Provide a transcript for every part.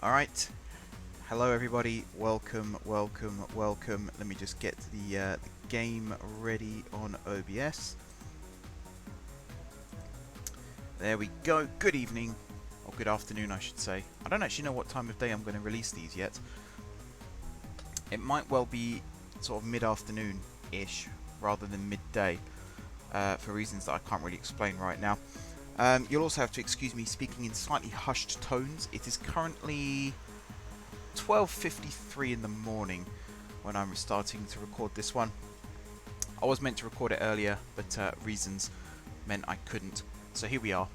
Alright, hello everybody, welcome. Let me just get the game ready on OBS. There we go, good evening, or good afternoon I should say. I don't actually know what time of day I'm going to release these yet. It might well be sort of mid-afternoon-ish, rather than midday, for reasons that I can't really explain right now. You'll also have to excuse me speaking in slightly hushed tones. It is currently 12:53 in the morning when I'm starting to record this one. I was meant to record it earlier, but reasons meant I couldn't. So here we are.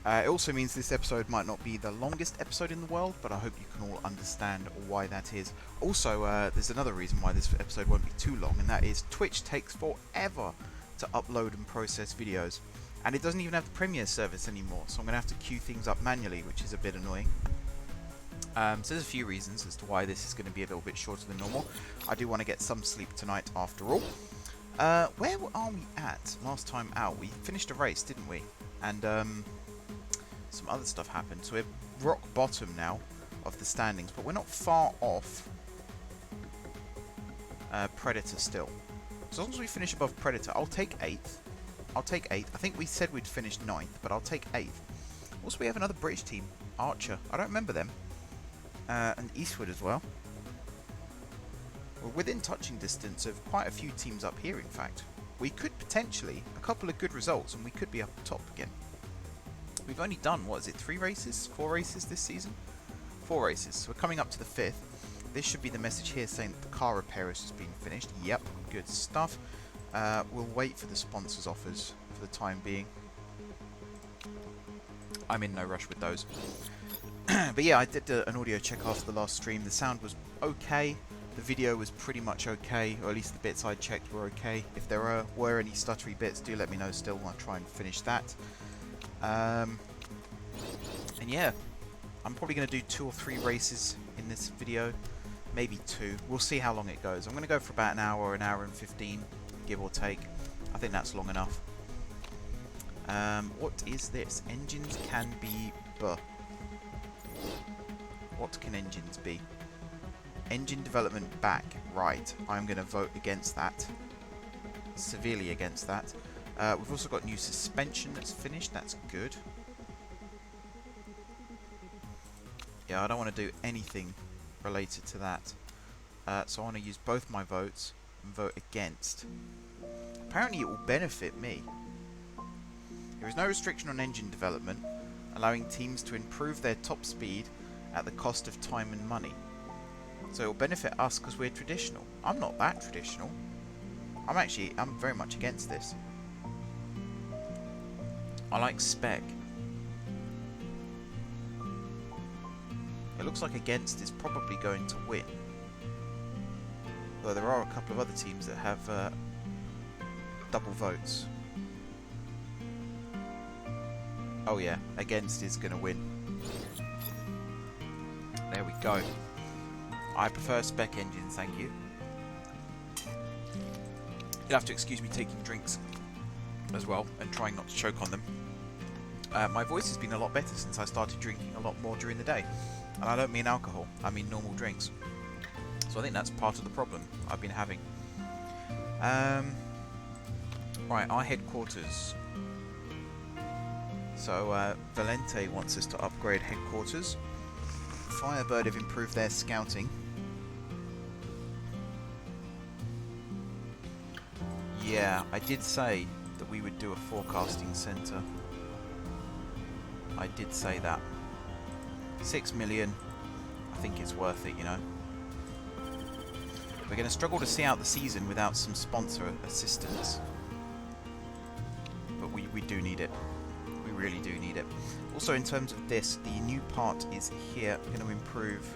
It also means this episode might not be the longest episode in the world, but I hope you can all understand why that is. Also, there's another reason why this episode won't be too long, and that is Twitch takes forever to upload and process videos. And it doesn't even have the Premiere service anymore, so I'm going to have to queue things up manually, which is a bit annoying. So there's a few reasons as to why this is going to be a little bit shorter than normal. I do want to get some sleep tonight after all. Where are we at last time out? We finished a race, didn't we? And some other stuff happened. So we're rock bottom now of the standings, but we're not far off Predator still. So as long as we finish above Predator, I'll take 8th. I'll take 8th. I think we said we'd finish 9th, but I'll take 8th. Also, we have another British team, Archer. I don't remember them. And Eastwood as well. We're within touching distance of quite a few teams up here, in fact. We could potentially, a couple of good results, and we could be up top again. We've only done, what is it, 3 races? 4 races this season? 4 races. So we're coming up to the 5th. This should be the message here saying that the car repair has just been finished. Yep, good stuff. We'll wait for the sponsors' offers for the time being. I'm in no rush with those. But yeah, I did an audio check after the last stream. The sound was okay. The video was pretty much okay, or at least the bits I checked were okay. If there were any stuttery bits, do let me know still. I'll try and finish that. And yeah, I'm probably going to do 2 or 3 races in this video. Maybe 2. We'll see how long it goes. I'm going to go for about an hour and 15. Give or take. I think that's long enough. What is this? Engines can be What can engines be? Engine development back. Right. I'm going to vote against that. Severely against that. We've also got new suspension that's finished. That's good. Yeah, I don't want to do anything related to that. So I want to use both my votes and vote against. Apparently it will benefit me. There is no restriction on engine development, allowing teams to improve their top speed at the cost of time and money. So it will benefit us because we're traditional. I'm not that traditional. I'm very much against this. I like spec. It looks like against is probably going to win. Though there are a couple of other teams that have double votes. Oh yeah, against is going to win. There we go. I prefer spec engines, thank you. You'll have to excuse me taking drinks as well and trying not to choke on them. My voice has been a lot better since I started drinking a lot more during the day. And I don't mean alcohol, I mean normal drinks. So I think that's part of the problem I've been having. Right, our headquarters. So Valente wants us to upgrade headquarters. Firebird have improved their scouting. Yeah, I did say that we would do a forecasting centre. I did say that. 6 million. I think it's worth it, you know. We're going to struggle to see out the season without some sponsor assistance. But we do need it. We really do need it. Also, in terms of this, the new part is here. We're going to improve.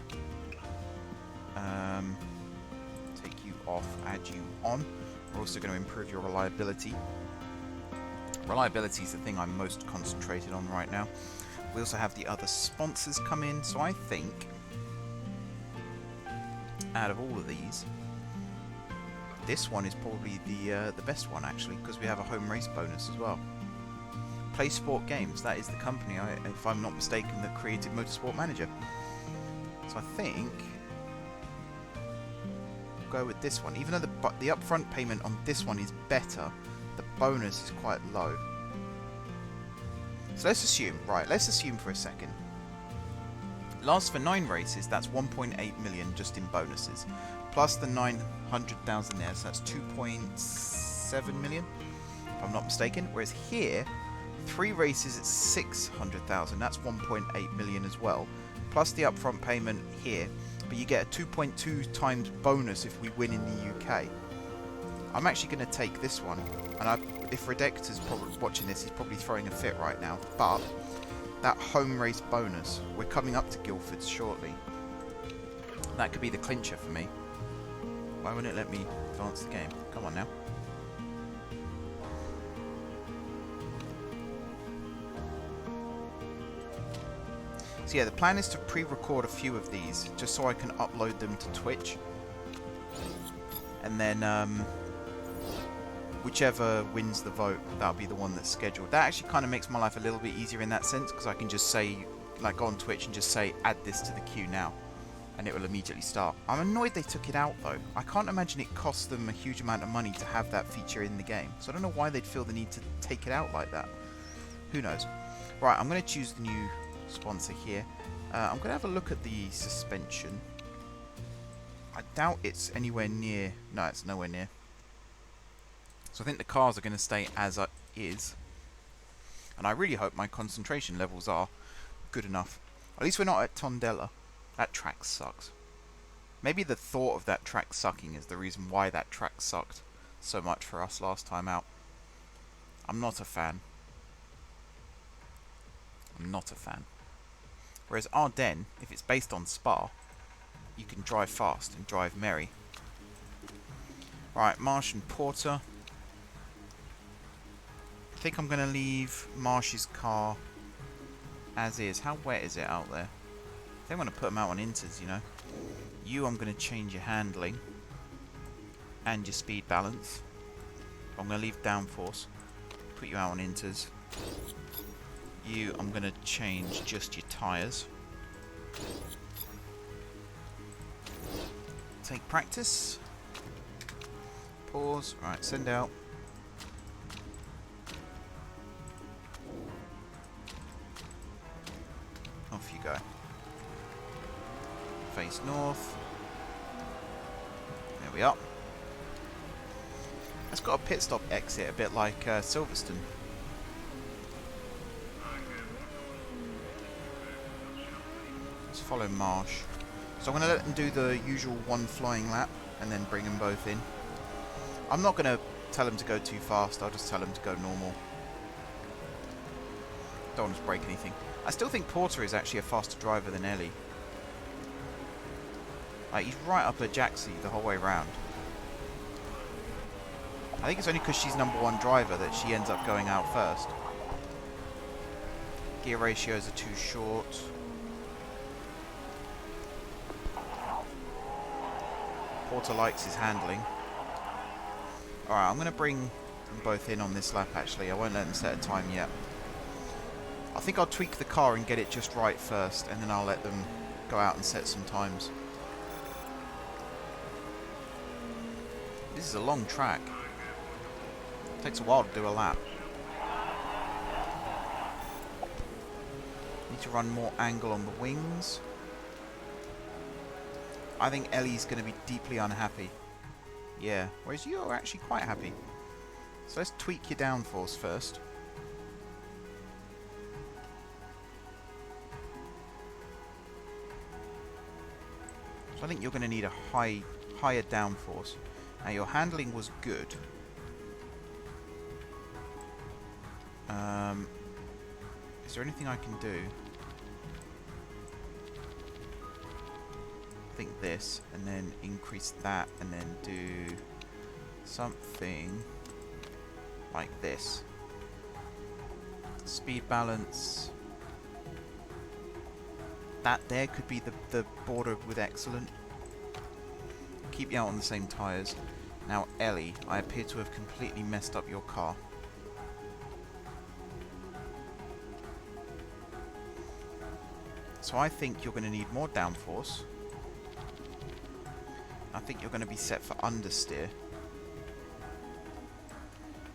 Take you off, add you on. We're also going to improve your reliability. Reliability is the thing I'm most concentrated on right now. We also have the other sponsors come in, so I think out of all of these, this one is probably the best one actually, because we have a home race bonus as well. Play Sport Games, that is the company, if I'm not mistaken, that created Motorsport Manager. So So I think we'll go with this one. Even though the upfront payment on this one is better, the bonus is quite low. So let's assume, right, let's assume for a second. Lasts for 9 races, that's 1.8 million just in bonuses. Plus the 900,000 there, so that's 2.7 million, if I'm not mistaken. Whereas here, 3 races at 600,000, that's 1.8 million as well. Plus the upfront payment here, but you get a 2.2 times bonus if we win in the UK. I'm actually going to take this one, and if Redector's probably watching this, he's probably throwing a fit right now, but that home race bonus, we're coming up to Guildford shortly. That could be the clincher for me. Why wouldn't it let me advance the game? Come on now. So yeah, the plan is to pre-record a few of these, just so I can upload them to Twitch. And then, whichever wins the vote, that'll be the one that's scheduled. That actually kind of makes my life a little bit easier in that sense, because I can just say, like, go on Twitch and just say, add this to the queue now, and it will immediately start. I'm annoyed they took it out, though. I can't imagine it costs them a huge amount of money to have that feature in the game, so I don't know why they'd feel the need to take it out like that. Who knows? Right, I'm going to choose the new sponsor here. I'm going to have a look at the suspension. I doubt it's anywhere near... No, it's nowhere near. So I think the cars are going to stay as is. And I really hope my concentration levels are good enough. At least we're not at Tondela. That track sucks. Maybe the thought of that track sucking is the reason why that track sucked so much for us last time out. I'm not a fan. I'm not a fan. Whereas Ardennes, if it's based on Spa, you can drive fast and drive merry. Right, Marsh and Porter. I think I'm going to leave Marsh's car as is. How wet is it out there? I think I'm going to put them out on inters, you know. You, I'm going to change your handling and your speed balance. I'm going to leave downforce. Put you out on inters. You, I'm going to change just your tyres. Take practice. Pause. Right, send out. Off you go. Face north. There we are. It's got a pit stop exit, a bit like Silverstone. Let's follow Marsh. So I'm going to let them do the usual one flying lap and then bring them both in. I'm not going to tell them to go too fast, I'll just tell them to go normal. Don't want to break anything. I still think Porter is actually a faster driver than Ellie. Like, he's right up at Jaxie the whole way round. I think it's only because she's #1 driver that she ends up going out first. Gear ratios are too short. Porter likes his handling. Alright, I'm going to bring them both in on this lap actually. I won't let them set a time yet. I think I'll tweak the car and get it just right first, and then I'll let them go out and set some times. This is a long track. It takes a while to do a lap. Need to run more angle on the wings. I think Ellie's going to be deeply unhappy. Yeah, whereas you're actually quite happy. So let's tweak your downforce first. So I think you're going to need a higher downforce. Now your handling was good. Is there anything I can do? I think this, and then increase that, and then do something like this. Speed balance. That there could be the border with excellent. Keep you out on the same tyres. Now Ellie, I appear to have completely messed up your car. So I think you're going to need more downforce. I think you're going to be set for understeer.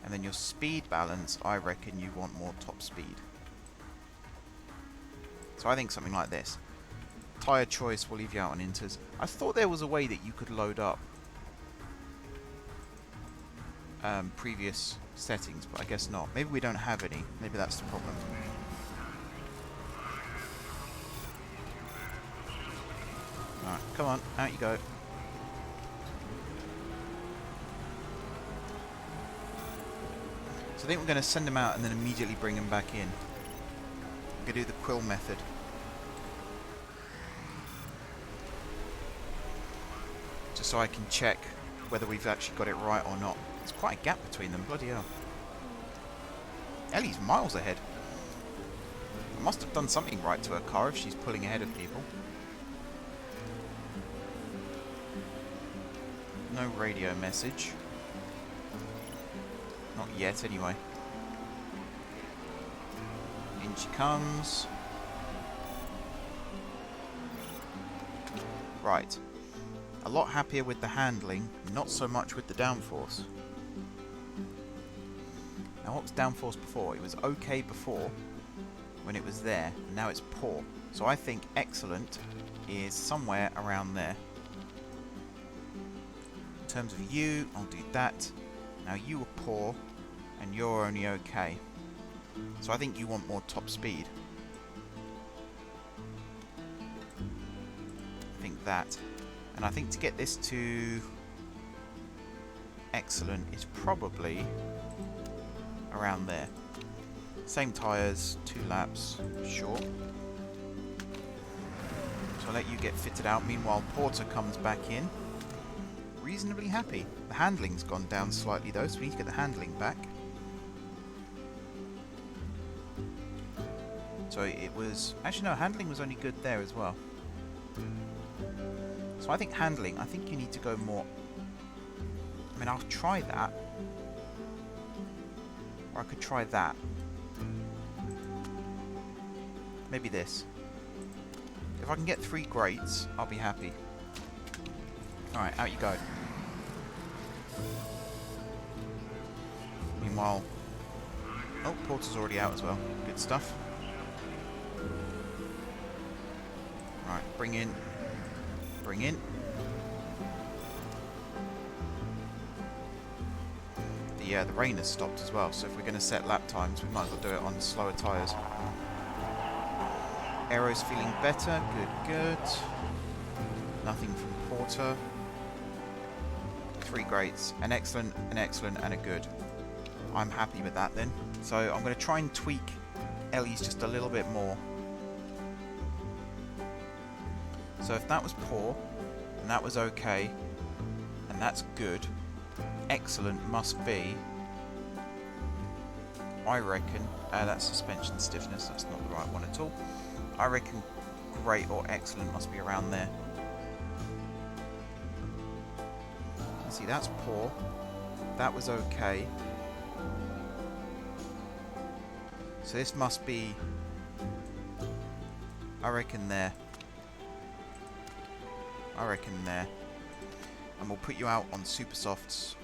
And then your speed balance, I reckon you want more top speed. So I think something like this. Tyre choice will leave you out on inters. I thought there was a way that you could load up previous settings, but I guess not. Maybe we don't have any. Maybe that's the problem. Alright, come on, out you go. So I think we're going to send them out and then immediately bring them back in. I'm going to do the quill method. Just so I can check whether we've actually got it right or not. There's quite a gap between them, bloody hell. Ellie's miles ahead. I must have done something right to her car if she's pulling ahead of people. No radio message. Not yet, anyway. In she comes. Right. A lot happier with the handling, not so much with the downforce. Now what was downforce before? It was okay before, when it was there, and now it's poor. So I think excellent is somewhere around there. In terms of you, I'll do that. Now you were poor, and you're only okay. So I think you want more top speed. I think that. And I think to get this to excellent is probably around there. Same tyres, 2 laps, short. So I'll let you get fitted out. Meanwhile, Porter comes back in. Reasonably happy. The handling's gone down slightly though, so we need to get the handling back. So it was... Actually no, handling was only good there as well. So I think handling, I think you need to go more... I mean, I'll try that. Or I could try that. Maybe this. If I can get 3 grades, I'll be happy. Alright, out you go. Meanwhile... Oh, Porter's already out as well. Good stuff. Alright, bring in. Bring in. The rain has stopped as well, so if we're going to set lap times, we might as well do it on slower tyres. Aero's feeling better. Good, good. Nothing from Porter. 3 grades. An excellent, and a good. I'm happy with that then. So I'm going to try and tweak Ellie's just a little bit more. So if that was poor, and that was okay, and that's good, excellent must be, I reckon, that's suspension stiffness, that's not the right one at all. I reckon great or excellent must be around there. See, that's poor, that was okay. So this must be, I reckon there. I reckon there. And we'll put you out on super softs.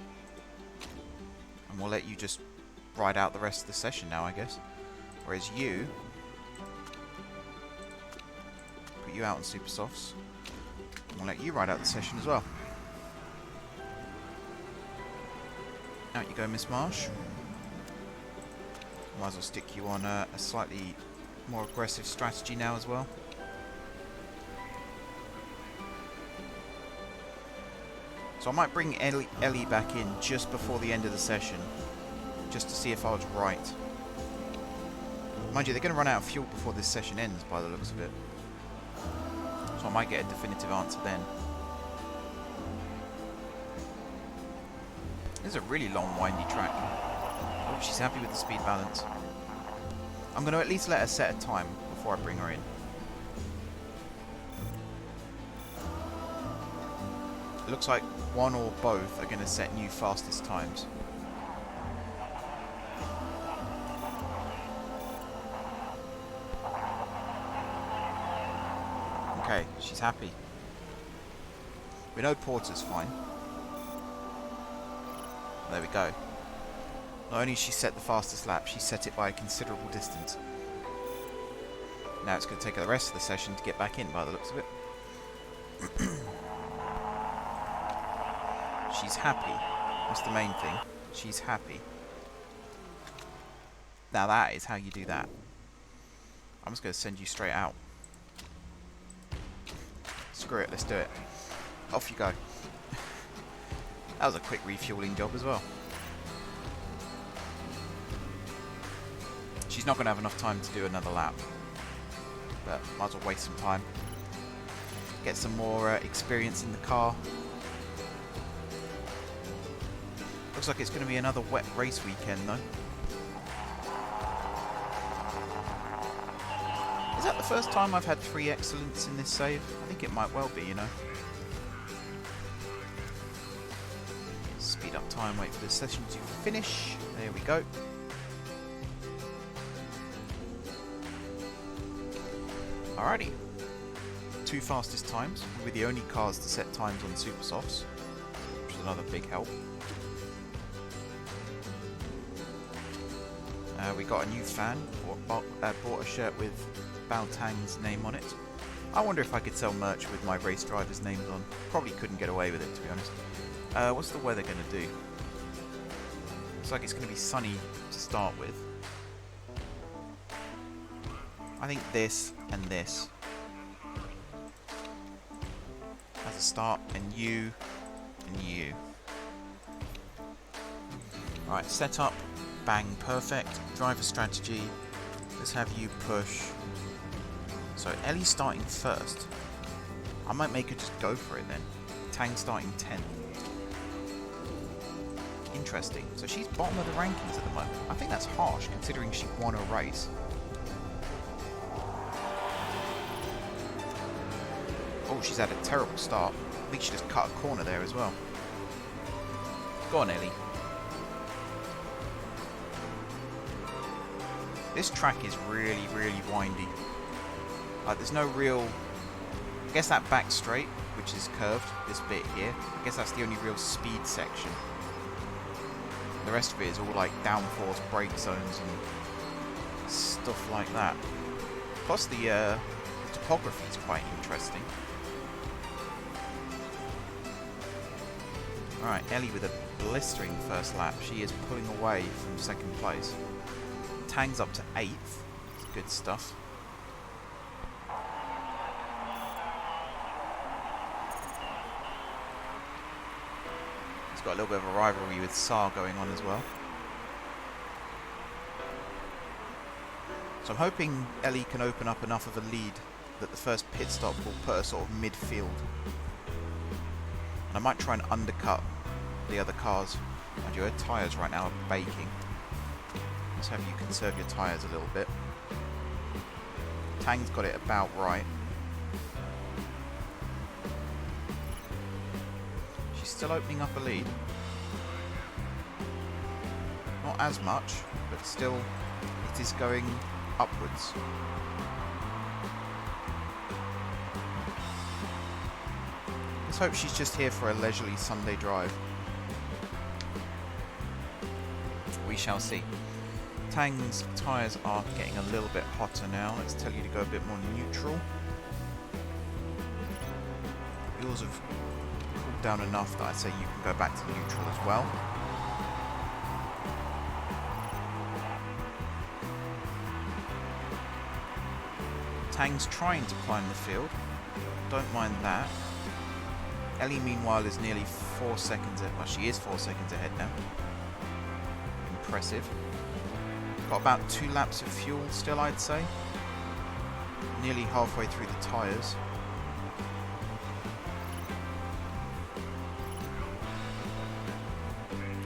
And we'll let you just ride out the rest of the session now, I guess. Whereas you... Put you out on super softs. And we'll let you ride out the session as well. Out you go, Miss Marsh. Might as well stick you on a slightly more aggressive strategy now as well. So I might bring Ellie back in just before the end of the session, just to see if I was right. Mind you, they're going to run out of fuel before this session ends, by the looks of it. So I might get a definitive answer then. This is a really long, windy track. I hope she's happy with the speed balance. I'm going to at least let her set a time before I bring her in. It looks like one or both are going to set new fastest times. Okay, she's happy. We know Porter's fine. There we go. Not only she set the fastest lap, she set it by a considerable distance. Now it's going to take her the rest of the session to get back in by the looks of it. She's happy. That's the main thing. She's happy. Now that is how you do that. I'm just going to send you straight out. Screw it, let's do it. Off you go. That was a quick refueling job as well. She's not going to have enough time to do another lap. But might as well waste some time. Get some more experience in the car. Looks like it's going to be another wet race weekend though. Is that the first time I've had 3 excellents in this save? I think it might well be, you know. Speed up time, wait for the session to finish. There we go. Alrighty. 2 fastest times. We're the only cars to set times on Super Softs, which is another big help. We got a new fan. Bought a shirt with Bao Tang's name on it. I wonder if I could sell merch with my race drivers' names on. Probably couldn't get away with it, to be honest. What's the weather going to do? Looks like it's going to be sunny to start with. I think this and this as a start, and you and you. Right, setup, bang, perfect. Driver strategy. Let's have you push. So Ellie's starting first. I might make her just go for it then. Tang starting 10th. Interesting. So she's bottom of the rankings at the moment. I think that's harsh considering she won a race. Oh, she's had a terrible start. I think she just cut a corner there as well. Go on, Ellie. This track is really, really windy. Like, there's no real... I guess that back straight, which is curved, this bit here, I guess that's the only real speed section. The rest of it is all like downforce brake zones and stuff like that. Plus the topography is quite interesting. Alright, Ellie with a blistering first lap. She is pulling away from second place. Tang's up to 8th. That's good stuff. He's got a little bit of a rivalry with Saar going on as well. So I'm hoping Ellie can open up enough of a lead that the first pit stop will put her sort of midfield. And I might try and undercut the other cars. Mind you, her tyres right now are baking. Let's have you conserve your tyres a little bit. Tang's got it about right. She's still opening up a lead. Not as much, but still it is going upwards. Let's hope she's just here for a leisurely Sunday drive. We shall see. Tang's tyres are getting a little bit hotter now. Let's tell you to go a bit more neutral. Yours have cooled down enough that I say you can go back to neutral as well. Tang's trying to climb the field. Don't mind that. Ellie, meanwhile, is nearly 4 seconds ahead. Well, she is 4 seconds ahead now. Impressive. Got about 2 laps of fuel still, I'd say. Nearly halfway through the tyres.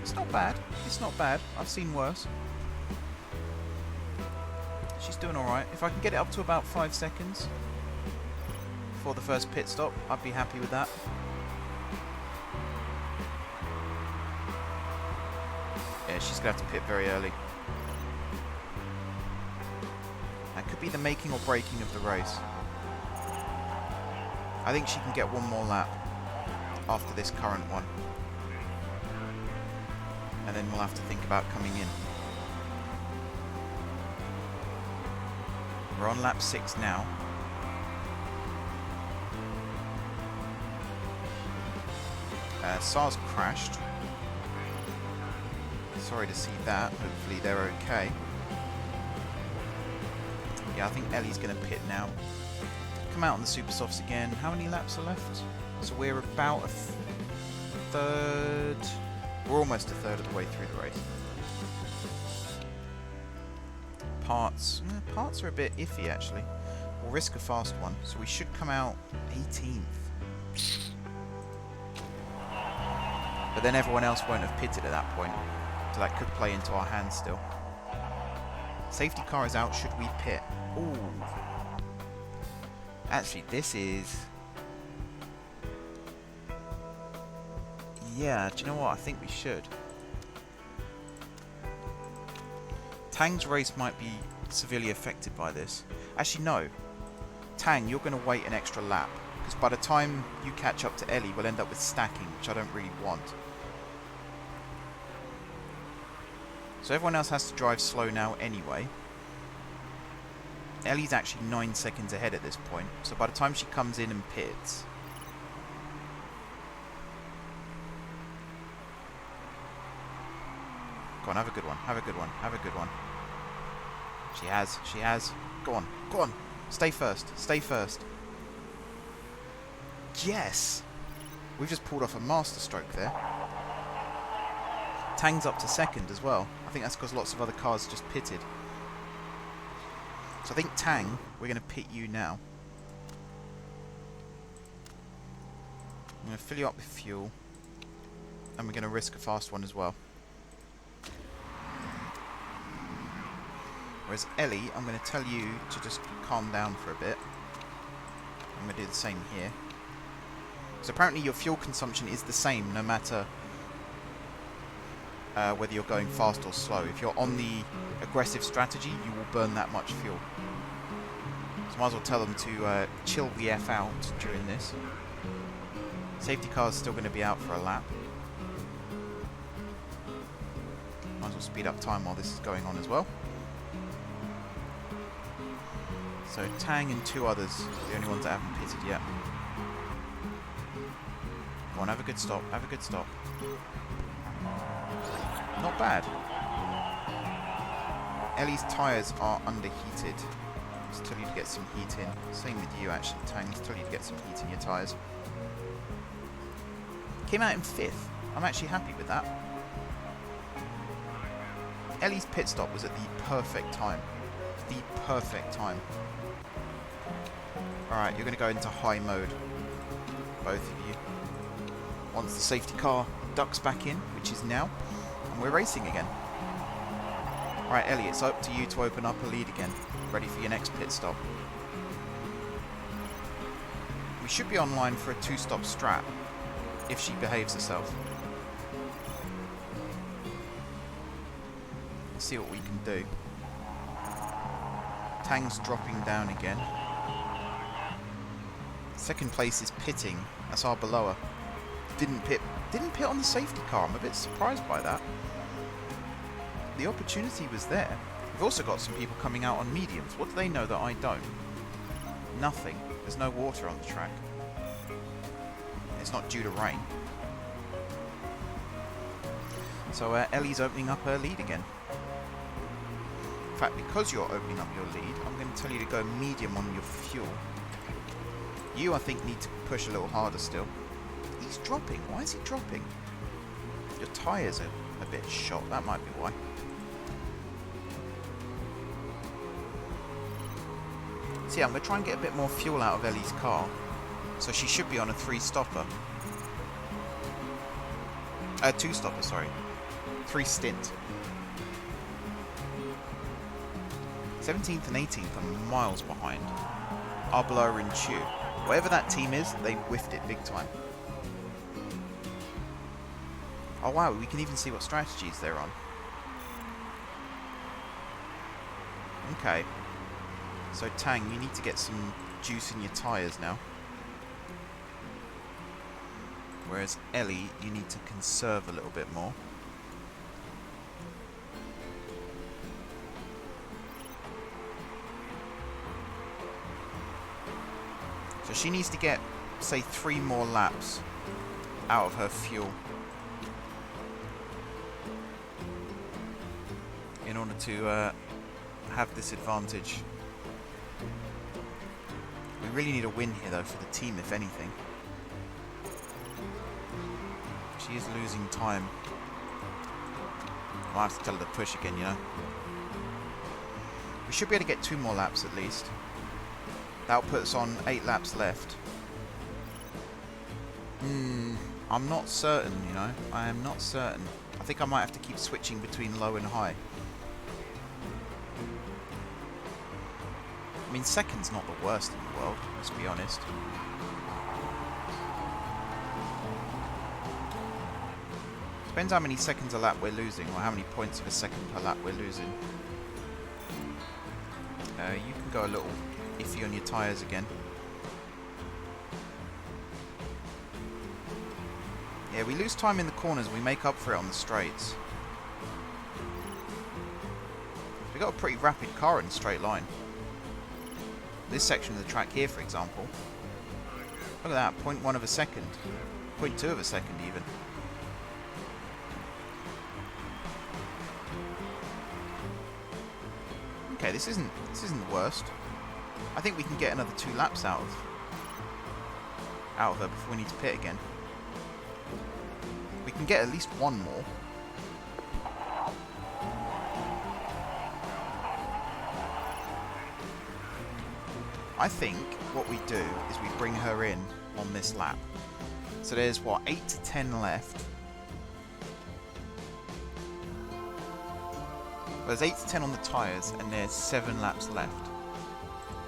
It's not bad. It's not bad. I've seen worse. She's doing alright. If I can get it up to about 5 seconds before the first pit stop, I'd be happy with that. Yeah, she's going to have to pit very early. That could be the making or breaking of the race. I think she can get one more lap after this current one. And then we'll have to think about coming in. We're on lap 6 now. SARS crashed. Sorry to see that. Hopefully they're okay. Yeah, I think Ellie's going to pit now. Come out on the super softs again. How many laps are left? So we're about a third. We're almost a third of the way through the race. Parts are a bit iffy actually. We'll risk a fast one, so we should come out 18th. But then everyone else won't have pitted at that point, so that could play into our hands still. Safety car is out, should we pit? Ooh. Actually, this is... Yeah, do you know what? I think we should. Tang's race might be severely affected by this. Actually, no. Tang, you're going to wait an extra lap, because by the time you catch up to Ellie, we'll end up with stacking, which I don't really want. So everyone else has to drive slow now anyway. Ellie's actually 9 seconds ahead at this point, so by the time she comes in and pits... Go on, have a good one, have a good one, have a good one. She has. Go on, go on. Stay first, stay first. Yes! We've just pulled off a masterstroke there. Tang's up to second as well. I think that's because lots of other cars just pitted. So I think Tang, we're going to pit you now. I'm going to fill you up with fuel. And we're going to risk a fast one as well. Whereas Ellie, I'm going to tell you to just calm down for a bit. I'm going to do the same here. So apparently your fuel consumption is the same no matter whether you're going fast or slow. If you're on the aggressive strategy, you will burn that much fuel. So might as well tell them to chill the F out during this. Safety car's still going to be out for a lap. Might as well speed up time while this is going on as well. So Tang and 2 others, the only ones that haven't pitted yet. Go on, have a good stop, have a good stop. Not bad. Ellie's tyres are underheated. Just tell you to get some heat in. Same with you actually, Tang. Just tell you to get some heat in your tyres. Came out in 5th. I'm actually happy with that. Ellie's pit stop was at the perfect time. The perfect time. Alright, you're going to go into high mode. Both of you. Once the safety car ducks back in, which is now, and we're racing again. Alright, Ellie, it's up to you to open up a lead again. Ready for your next pit stop. We should be online for a 2-stop strat, if she behaves herself. Let's see what we can do. Tang's dropping down again. Second place is pitting. That's our below her. Didn't pit on the safety car. I'm a bit surprised by that. The opportunity was there. We've also got some people coming out on mediums. What do they know that I don't? Nothing. There's no water on the track. It's not due to rain. So Ellie's opening up her lead again. In fact, because you're opening up your lead, I'm going to tell you to go medium on your fuel. You, I think, need to push a little harder still. He's dropping. Why is he dropping? Your tyres are a bit shot. That might be why. So yeah, I'm going to try and get a bit more fuel out of Ellie's car. So she should be on a 3-stopper. 2-stopper, sorry. 3 stint. 17th and 18th are miles behind. Arbela and Chu. Whatever that team is, they whiffed it big time. Oh wow, we can even see what strategies they're on. Okay. So Tang, you need to get some juice in your tyres now. Whereas Ellie, you need to conserve a little bit more. So she needs to get, say, 3 more laps out of her fuel in order to have this advantage. We really need a win here, though, for the team, if anything. She is losing time. I'll have to tell her to push again, you know. We should be able to get 2 more laps at least. That'll put us on 8 laps left. I'm not certain, you know. I am not certain. I think I might have to keep switching between low and high. I mean, second's not the worst in the world, let's be honest. Depends how many seconds a lap we're losing, or how many points of a second per lap we're losing. You can go a little iffy on your tyres again. Yeah, we lose time in the corners, we make up for it on the straights. We've got a pretty rapid car in a straight line. This section of the track here, for example. Look at that, 0.1 of a second. 0.2 of a second, even. Okay, this isn't the worst. I think we can get another 2 laps out of her before we need to pit again. We can get at least 1 more. I think what we do is we bring her in on this lap. So there's, what, 8 to 10 left. There's 8 to 10 on the tyres, and there's 7 laps left.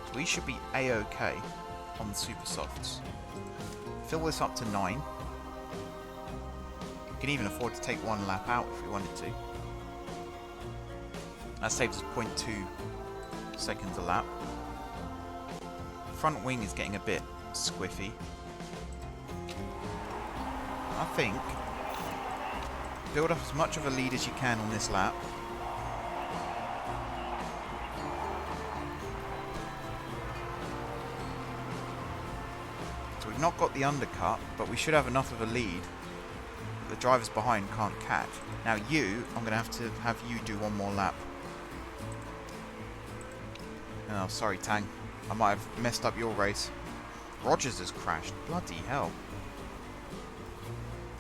So we should be A-OK on the super softs. Fill this up to 9. We can even afford to take 1 lap out if we wanted to. That saves us 0.2 seconds a lap. Front wing is getting a bit squiffy. I think build up as much of a lead as you can on this lap. So we've not got the undercut, but we should have enough of a lead that the drivers behind can't catch. Now I'm going to have you do 1 more lap. Oh, sorry, Tang. I might have messed up your race. Rogers has crashed. Bloody hell.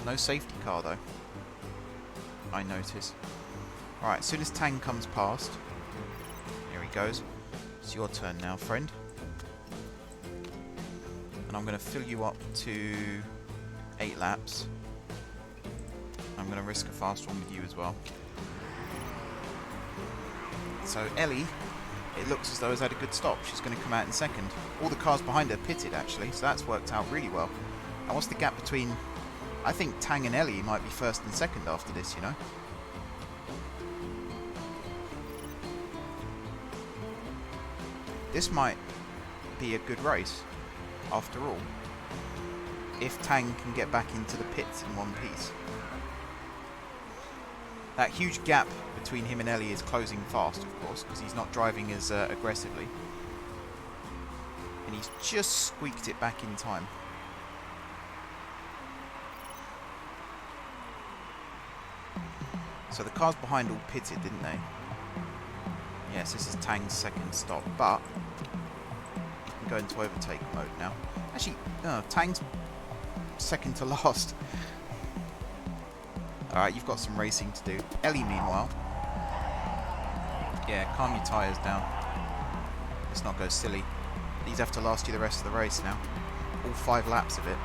No safety car, though. I notice. Right, as soon as Tang comes past... Here he goes. It's your turn now, friend. And I'm going to fill you up to 8 laps. I'm going to risk a fast one with you as well. So, Ellie... It looks as though has had a good stop. She's going to come out in second. All the cars behind her pitted, actually, so that's worked out really well. And what's the gap between... I think Tang and Ellie might be first and second after this, you know? This might be a good race, after all, if Tang can get back into the pits in one piece. That huge gap between him and Ellie is closing fast, of course, because he's not driving as aggressively. And he's just squeaked it back in time. So the cars behind all pitted, didn't they? Yes, this is Tang's second stop, but I'm going to overtake mode now. Actually, no, Tang's second to last. Alright, you've got some racing to do. Ellie, meanwhile. Yeah, calm your tyres down. Let's not go silly. These have to last you the rest of the race now. All 5 laps of it.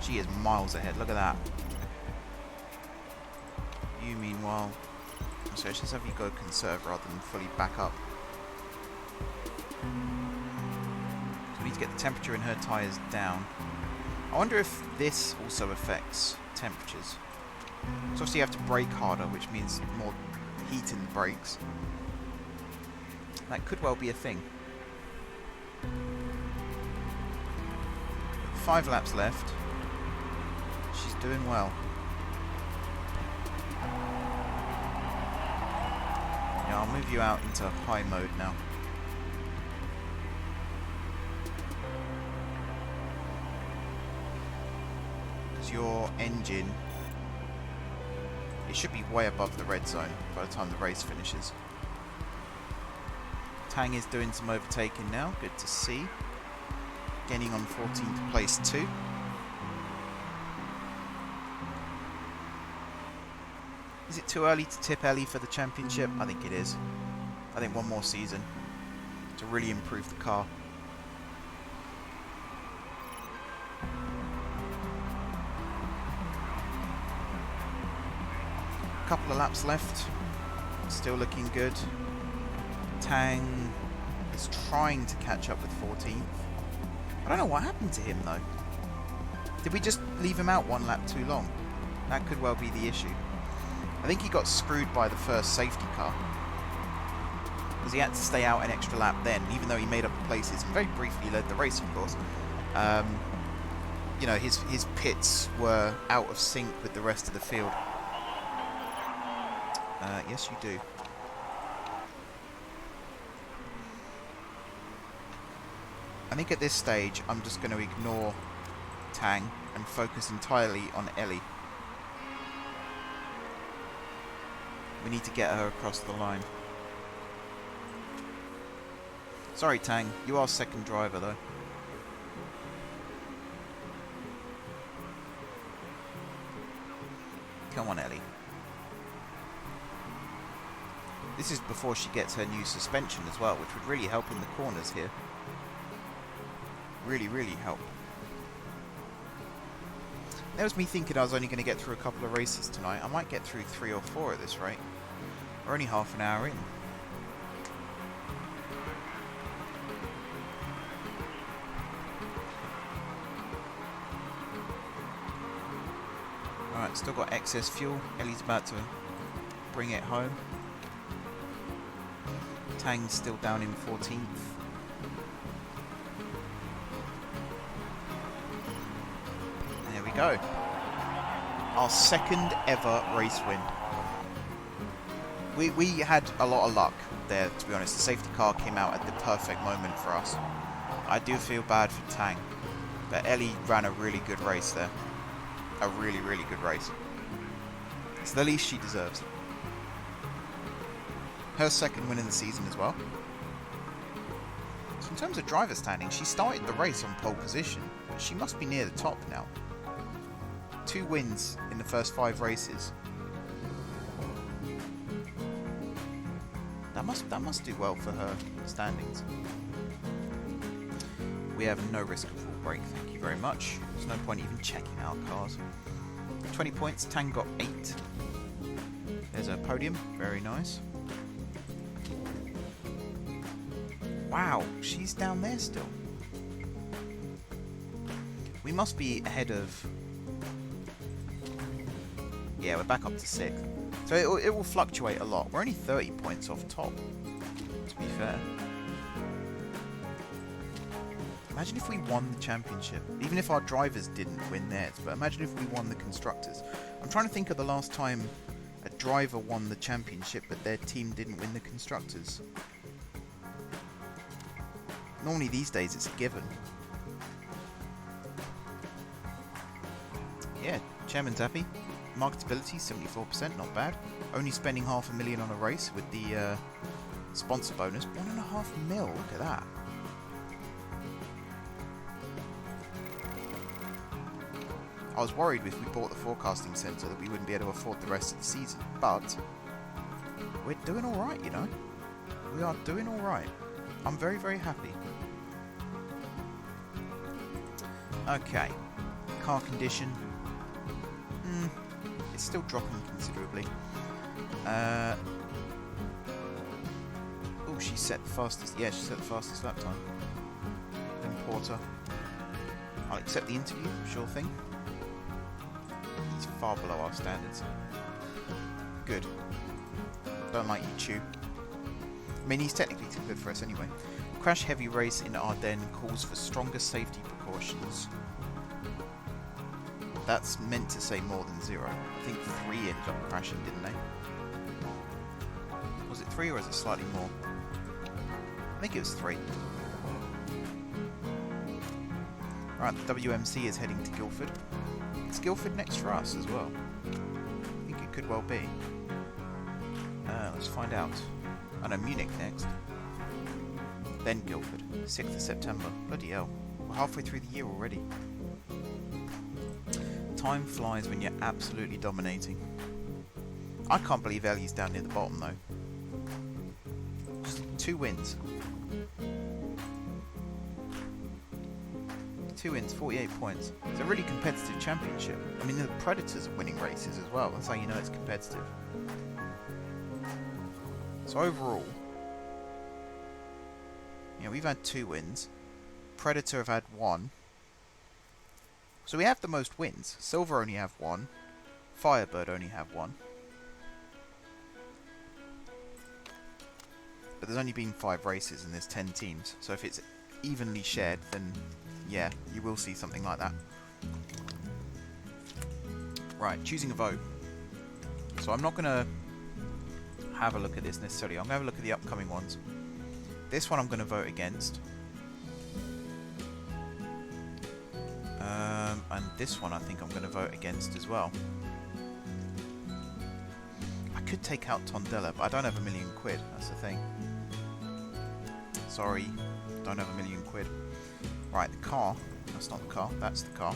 She is miles ahead, look at that. You, meanwhile... So let's just have you go conserve rather than fully back up. So we need to get the temperature in her tyres down. I wonder if this also affects temperatures. So obviously you have to brake harder, which means more heat in the brakes. That could well be a thing. 5 laps left. She's doing well. Yeah, I'll move you out into high mode now. Because your engine, it should be way above the red zone by the time the race finishes. Tang is doing some overtaking now, good to see. Gaining on 14th place too. Is it too early to tip Ellie for the championship? I think it is. I think one more season to really improve the car. Couple of laps left. Still looking good. Tang is trying to catch up with 14th. I don't know what happened to him though. Did we just leave him out one lap too long? That could well be the issue. I think he got screwed by the first safety car. Because he had to stay out an extra lap then, even though he made up the places and very briefly led the race, of course. You know, his pits were out of sync with the rest of the field. Yes, you do. I think at this stage, I'm just going to ignore Tang and focus entirely on Ellie. We need to get her across the line. Sorry, Tang. You are second driver, though. Come on, Ellie. This is before she gets her new suspension as well, which would really help in the corners here. Really, really help. That was me thinking I was only going to get through a couple of races tonight. I might get through 3 or 4 at this rate. We're only half an hour in. Alright, still got excess fuel. Ellie's about to bring it home. Tang's still down in 14th. There we go. Our second ever race win. We had a lot of luck there, to be honest. The safety car came out at the perfect moment for us. I do feel bad for Tang, but Ellie ran a really good race there. A really, really good race. It's the least she deserves. Her second win in the season as well. So in terms of driver standing, she started the race on pole position, but she must be near the top now. 2 wins in the first 5 races. That must do well for her standings. We have no risk of full break, thank you very much. There's no point even checking our cars. 20 points, Tang got 8. There's a podium, very nice. Wow, she's down there still. We must be ahead of... Yeah, we're back up to 6th. So it will fluctuate a lot. We're only 30 points off top, to be fair. Imagine if we won the championship. Even if our drivers didn't win theirs, but imagine if we won the constructors. I'm trying to think of the last time a driver won the championship, but their team didn't win the constructors. Normally these days it's a given. Yeah, chairman's happy. Marketability 74%, not bad. Only spending $500,000 on a race with the sponsor bonus. 1.5 mil, look at that. I was worried if we bought the forecasting centre that we wouldn't be able to afford the rest of the season, but we're doing alright, you know. We are doing alright. I'm very, very happy. Okay, car condition. It's still dropping considerably. Oh, she set the fastest. Yeah, she set the fastest lap time. Then Porter. I'll accept the interview, sure thing. He's far below our standards. Good. Don't like you, Chew. I mean, he's technically too good for us anyway. Crash heavy race in Ardennes calls for stronger safety precautions. that's meant to say more than 0. I think 3 ended up crashing, didn't they? Was it 3 or is it slightly more? I think it was 3. Right, the WMC is heading to Guildford. Is Guildford next for us as well? I think it could well be. Let's find out. I know Munich next. Then Guildford, 6th of September. Bloody hell. We're halfway through the year already. Time flies when you're absolutely dominating. I can't believe Ellie's down near the bottom though. Just 2 wins. 2 wins, 48 points. It's a really competitive championship. I mean, the Predators are winning races as well. That's how you know it's competitive. So overall, we've had 2 wins. Predator have had 1. So we have the most wins. Silver only have 1. Firebird only have 1. But there's only been 5 races and there's 10 teams. So if it's evenly shared, then yeah, you will see something like that. Right, choosing a vote. So I'm not going to have a look at this necessarily. I'm going to have a look at the upcoming ones. This one I'm going to vote against. And this one I think I'm going to vote against as well. I could take out Tondela, but I don't have £1 million. That's the thing. Sorry, don't have £1 million. Right, the car. That's not the car. That's the car.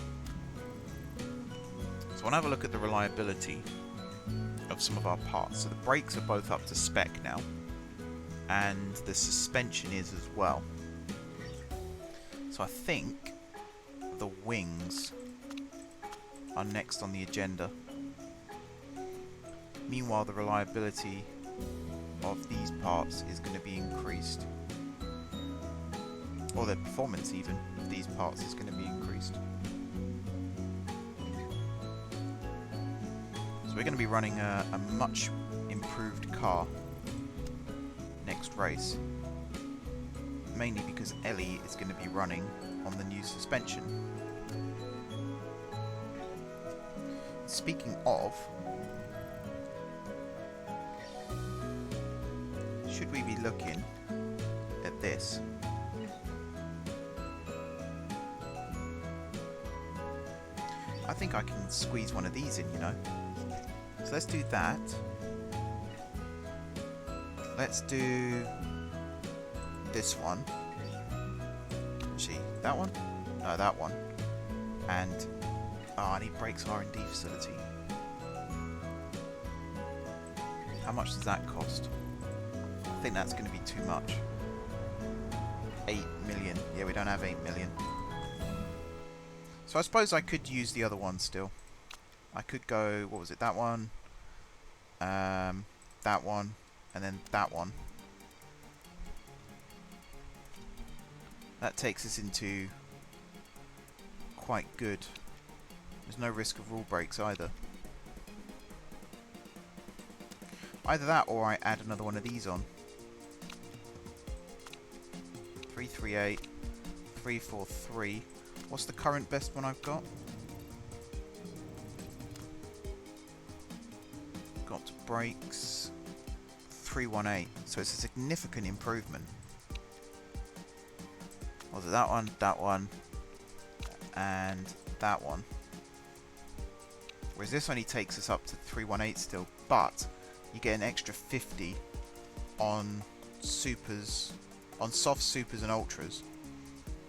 So I want to have a look at the reliability of some of our parts. So the brakes are both up to spec now, and the suspension is as well. So I think the wings are next on the agenda. Meanwhile, the reliability of these parts is going to be increased, or the performance even of these parts is going to be increased. So we're going to be running a much improved car next race, mainly because Ellie is going to be running on the new suspension. Speaking of, should we be looking at this? I think I can squeeze one of these in, you know. So let's do that. Let's do this one. Actually, that one? No, that one. And I need brakes R&D facility. How much does that cost? I think that's going to be too much. 8 million. Yeah, we don't have 8 million. So I suppose I could use the other one still. I could go, what was it, that one, that one, and then that one. That takes us into quite good. There's no risk of rule breaks either. Either that or I add another one of these on. 338, 343. What's the current best one I've got? Got brakes 318. So it's a significant improvement. Was it that one, and that one? Whereas this only takes us up to 318 still, but you get an extra 50 on supers, on soft supers and ultras,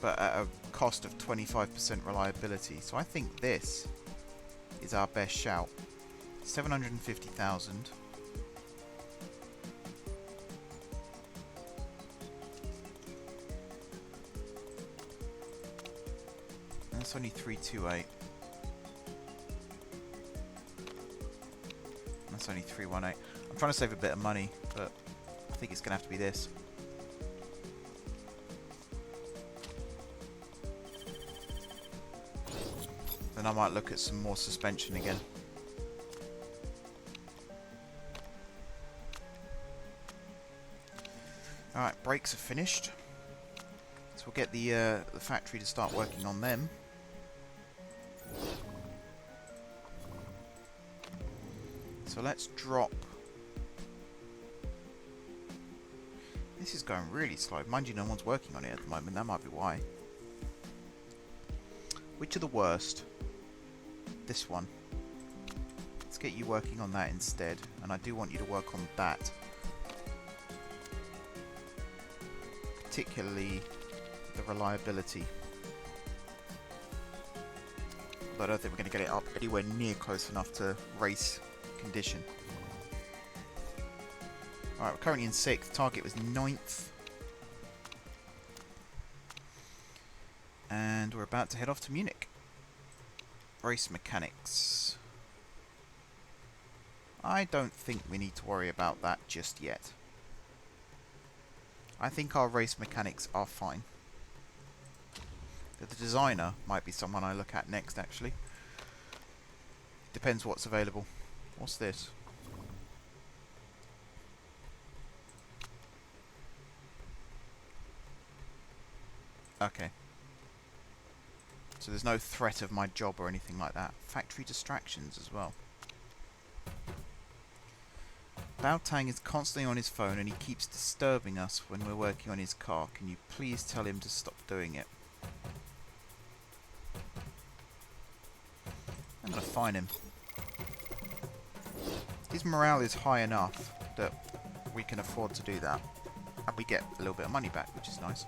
but at a cost of 25% reliability. So I think this is our best shout. 750,000. That's only 328. That's only 318. I'm trying to save a bit of money, but I think it's going to have to be this. Then I might look at some more suspension again. Alright, brakes are finished. So we'll get the factory to start working on them. So let's drop. This is going really slow. Mind you, no one's working on it at the moment. That might be why. Which are the worst? This one. Let's get you working on that instead. And I do want you to work on that. Particularly the reliability. But I don't think we're going to get it up anywhere near close enough to race condition. Alright, we're currently in 6th. Target was 9th. And we're about to head off to Munich. Race mechanics. I don't think we need to worry about that just yet. I think our race mechanics are fine. The designer might be someone I look at next, actually. Depends what's available. What's this? Okay. So there's no threat of my job or anything like that. Factory distractions as well. Baotang is constantly on his phone and he keeps disturbing us when we're working on his car. Can you please tell him to stop doing it? I'm going to fine him. His morale is high enough that we can afford to do that. And we get a little bit of money back, which is nice.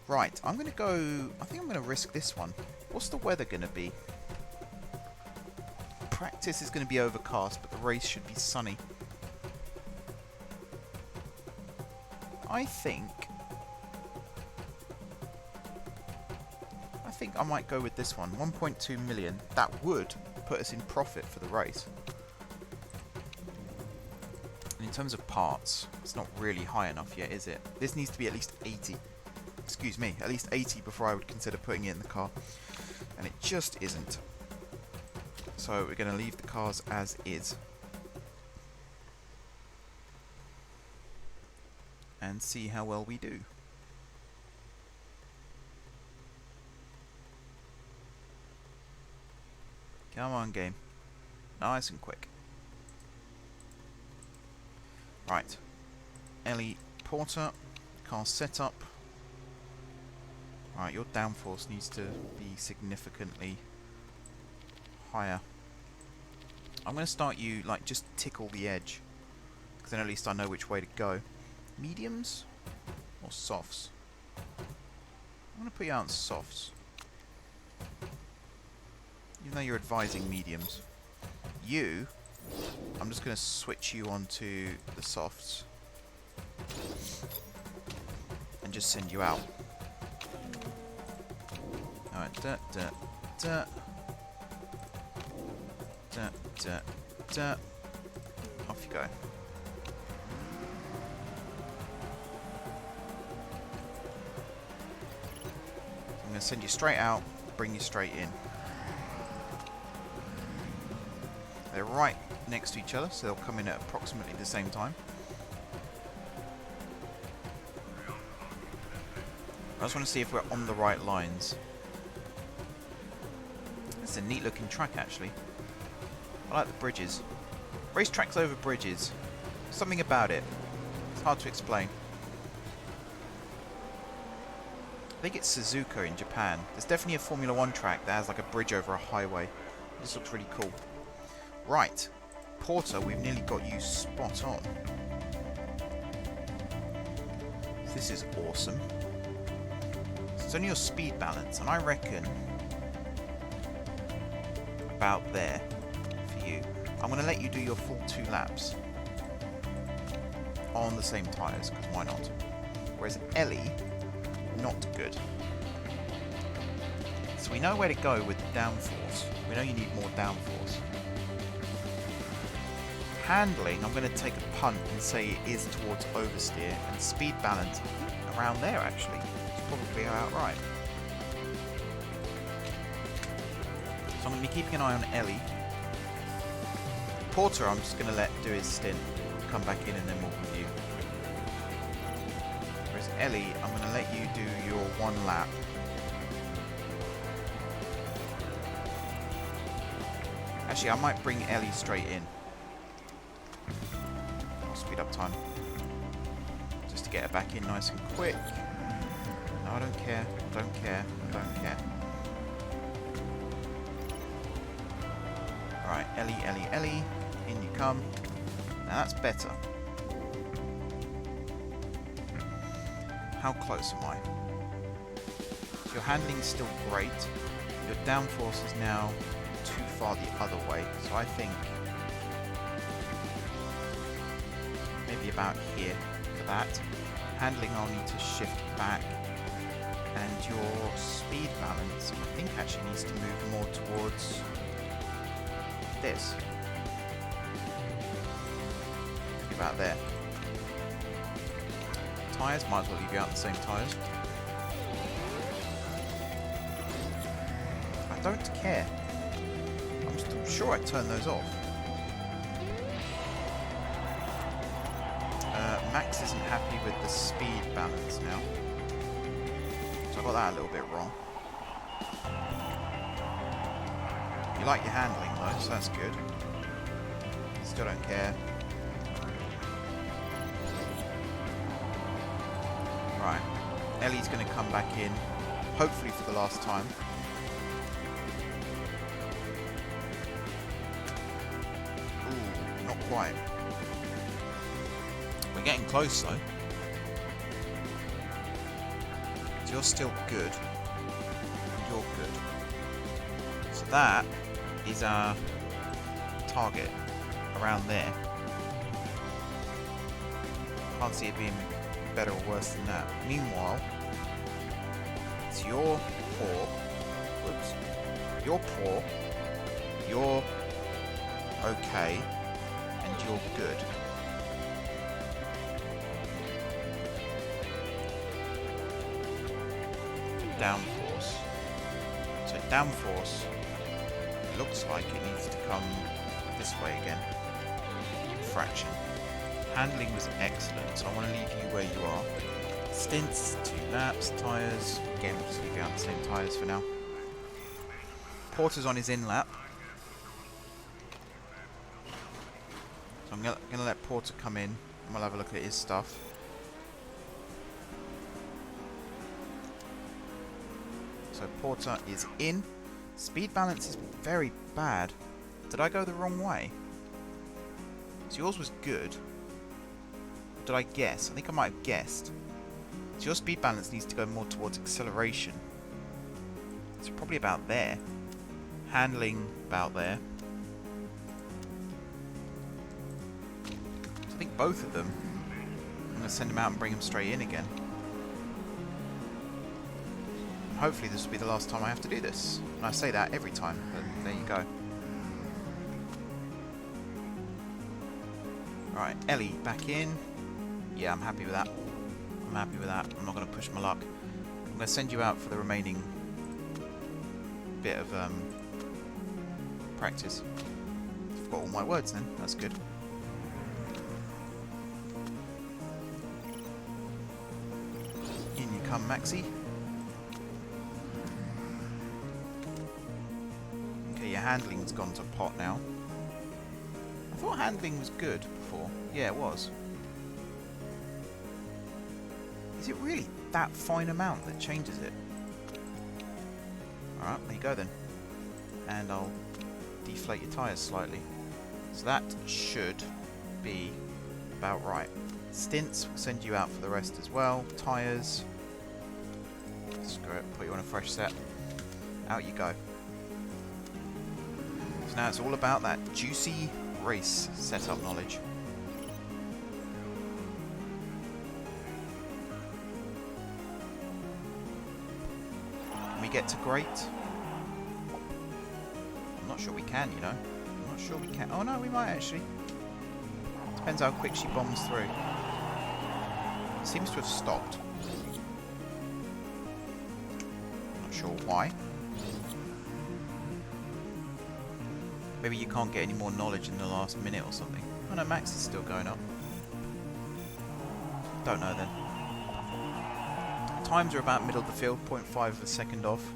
Right, I'm going to go... I think I'm going to risk this one. What's the weather going to be? Practice is going to be overcast, but the race should be sunny. I think I might go with this one. 1.2 million. That would put us in profit for the race. And in terms of parts, it's not really high enough yet, is it? This needs to be at least 80. Excuse me, at least 80 before I would consider putting it in the car. And it just isn't. So we're going to leave the cars as is. And see how well we do. Come on, game. Nice and quick. Right. Ellie Porter. Car setup. Right, your downforce needs to be significantly higher. I'm going to start you, like, just tickle the edge. Because then at least I know which way to go. Mediums? Or softs? I'm going to put you out on softs. Even though you're advising mediums. You, I'm just going to switch you onto the softs. And just send you out. Alright, da. Off you go. I'm going to send you straight out, bring you straight in. They're right next to each other, so they'll come in at approximately the same time. I just want to see if we're on the right lines. It's a neat looking track, actually. I like the bridges. Racetracks over bridges. Something about it. It's hard to explain. I think it's Suzuka in Japan. There's definitely a Formula 1 track that has like a bridge over a highway. This looks really cool. Right. Porter, we've nearly got you spot on. This is awesome. It's only your speed balance, and I reckon about there for you. I'm going to let you do your full 2 laps on the same tyres, because why not? Whereas Ellie, not good. So we know where to go with the downforce. We know you need more downforce. Handling, I'm going to take a punt and say it is towards oversteer, and speed balance around there actually. It's probably about right. So I'm going to be keeping an eye on Ellie. Porter I'm just going to let do his stint, come back in and then we'll review. Whereas Ellie, I'm going to let you do your 1 lap. Actually, I might bring Ellie straight in. I'll speed up time. Just to get her back in nice and quick. No, I don't care. Don't care. Don't care. Alright, Ellie, Ellie, Ellie. In you come. Now that's better. How close am I? So your handling's still great. Your downforce is now too far the other way. So I think maybe about here for that. Handling I'll need to shift back. And your speed balance I think actually needs to move more towards this. Maybe about there. Tyres, might as well leave you out the same tyres. I don't care. I'm sure I turned those off. Max isn't happy with the speed balance now. So I got that a little bit wrong. You like your handling though, so that's good. Still don't care. Right, Ellie's going to come back in, hopefully for the last time. Ooh, not quite. We're getting close though. So you're still good. You're good. So that is our target around there. Can't see it being better or worse than that. Meanwhile, it's your poor. Whoops. You're poor. You're okay. And you're good. Downforce. So downforce looks like it needs to come this way again. Fraction. Handling was excellent, so I want to leave you where you are. Stints, 2 laps, tyres. Again, we'll just leave you out the same tyres for now. Porter's on his in lap. So I'm going to let Porter come in and we'll have a look at his stuff. So Porter is in. Speed balance is very bad. Did I go the wrong way? So yours was good. Did I guess? I think I might have guessed. So your speed balance needs to go more towards acceleration. So probably about there. Handling about there. So I think both of them. I'm going to send them out and bring them straight in again. And hopefully this will be the last time I have to do this. And I say that every time, but there you go. Right, Ellie back in. Yeah, I'm happy with that. I'm happy with that. I'm not going to push my luck. I'm going to send you out for the remaining bit of practice. I've got all my words then. That's good. In you come, Maxi. Okay, your handling's gone to pot now. I thought handling was good before. Yeah, it was. Is it really that fine amount that changes it? Alright, there you go then. And I'll deflate your tyres slightly. So that should be about right. Stints will send you out for the rest as well. Tyres. Screw it, put you on a fresh set. Out you go. So now it's all about that juicy race setup knowledge. Get to great. I'm not sure we can, you know. I'm not sure we can. Oh no, we might actually. Depends how quick she bombs through. Seems to have stopped. Not sure why. Maybe you can't get any more knowledge in the last minute or something. Oh no, Max is still going up. Don't know then. Times are about middle of the field, 0.5 of a second off.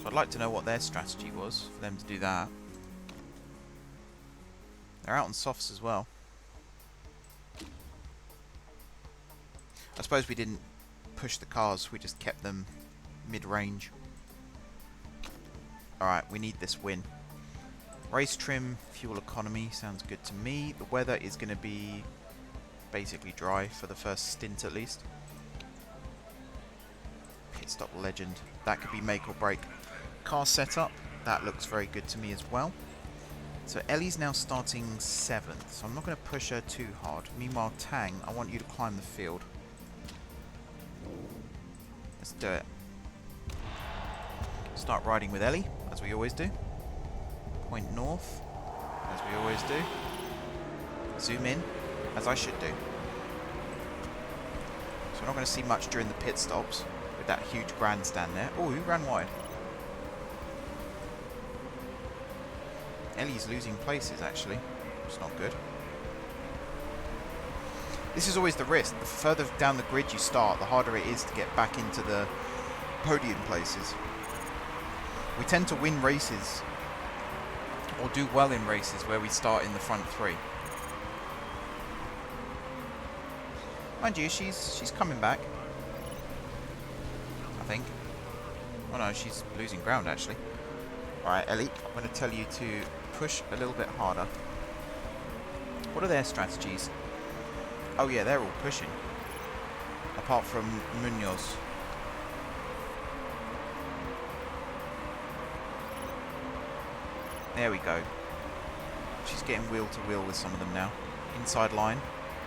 So I'd like to know what their strategy was for them to do that. They're out on softs as well. I suppose we didn't push the cars, we just kept them mid-range. Alright, we need this win. Race trim, fuel economy, sounds good to me. The weather is going to be basically dry for the first stint at least. Pit stop legend, that could be make or break. Car setup, that looks very good to me as well. So Ellie's now starting 7th, so I'm not going to push her too hard. Meanwhile, Tang, I want you to climb the field. Let's do it. Start riding with Ellie, as we always do. Point north, as we always do. Zoom in, as I should do. So we're not going to see much during the pit stops, with that huge grandstand there. Oh, who ran wide? Ellie's losing places, actually. It's not good. This is always the risk. The further down the grid you start, the harder it is to get back into the podium places. We tend to win races, or do well in races, where we start in the front 3. Mind you, she's coming back. I think. Oh no, she's losing ground, actually. Alright, Ellie, I'm going to tell you to push a little bit harder. What are their strategies? Oh yeah, they're all pushing. Apart from Munoz. There we go. She's getting wheel to wheel with some of them now. Inside line.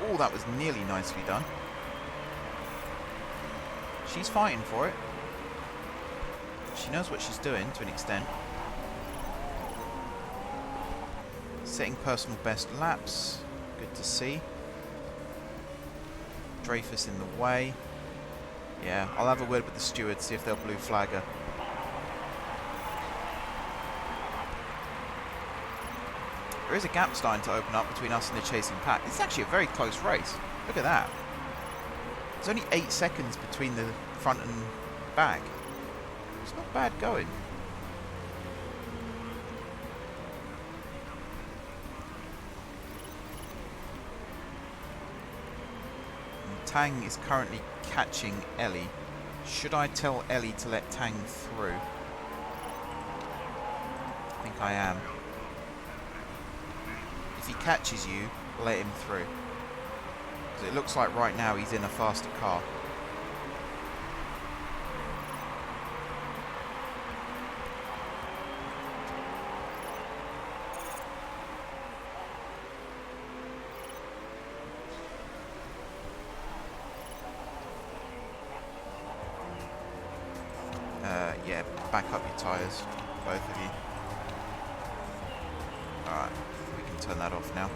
Oh, that was nearly nicely done. She's fighting for it. She knows what she's doing to an extent. Setting personal best laps. Good to see. Dreyfus in the way. Yeah, I'll have a word with the steward, see if they'll blue flag her. There is a gap starting to open up between us and the chasing pack. This is actually a very close race. Look at that. There's only 8 seconds between the front and back. It's not bad going. Tang is currently catching Ellie. Should I tell Ellie to let Tang through? I think I am. If he catches you, let him through. Because it looks like right now he's in a faster car. Yeah, back up your tyres, both of you. Alright, we can turn that off now.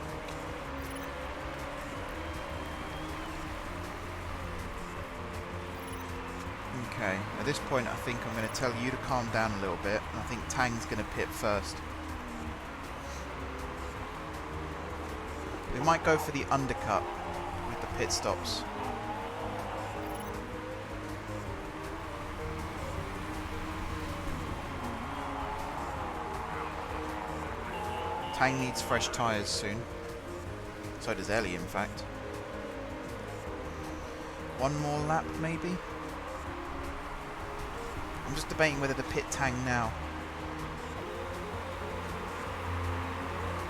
Okay, at this point I think I'm going to tell you to calm down a little bit. I think Tang's going to pit first. We might go for the undercut with the pit stops. Tang needs fresh tyres soon. So does Ellie, in fact. One more lap, maybe? I'm just debating whether to pit Tang now.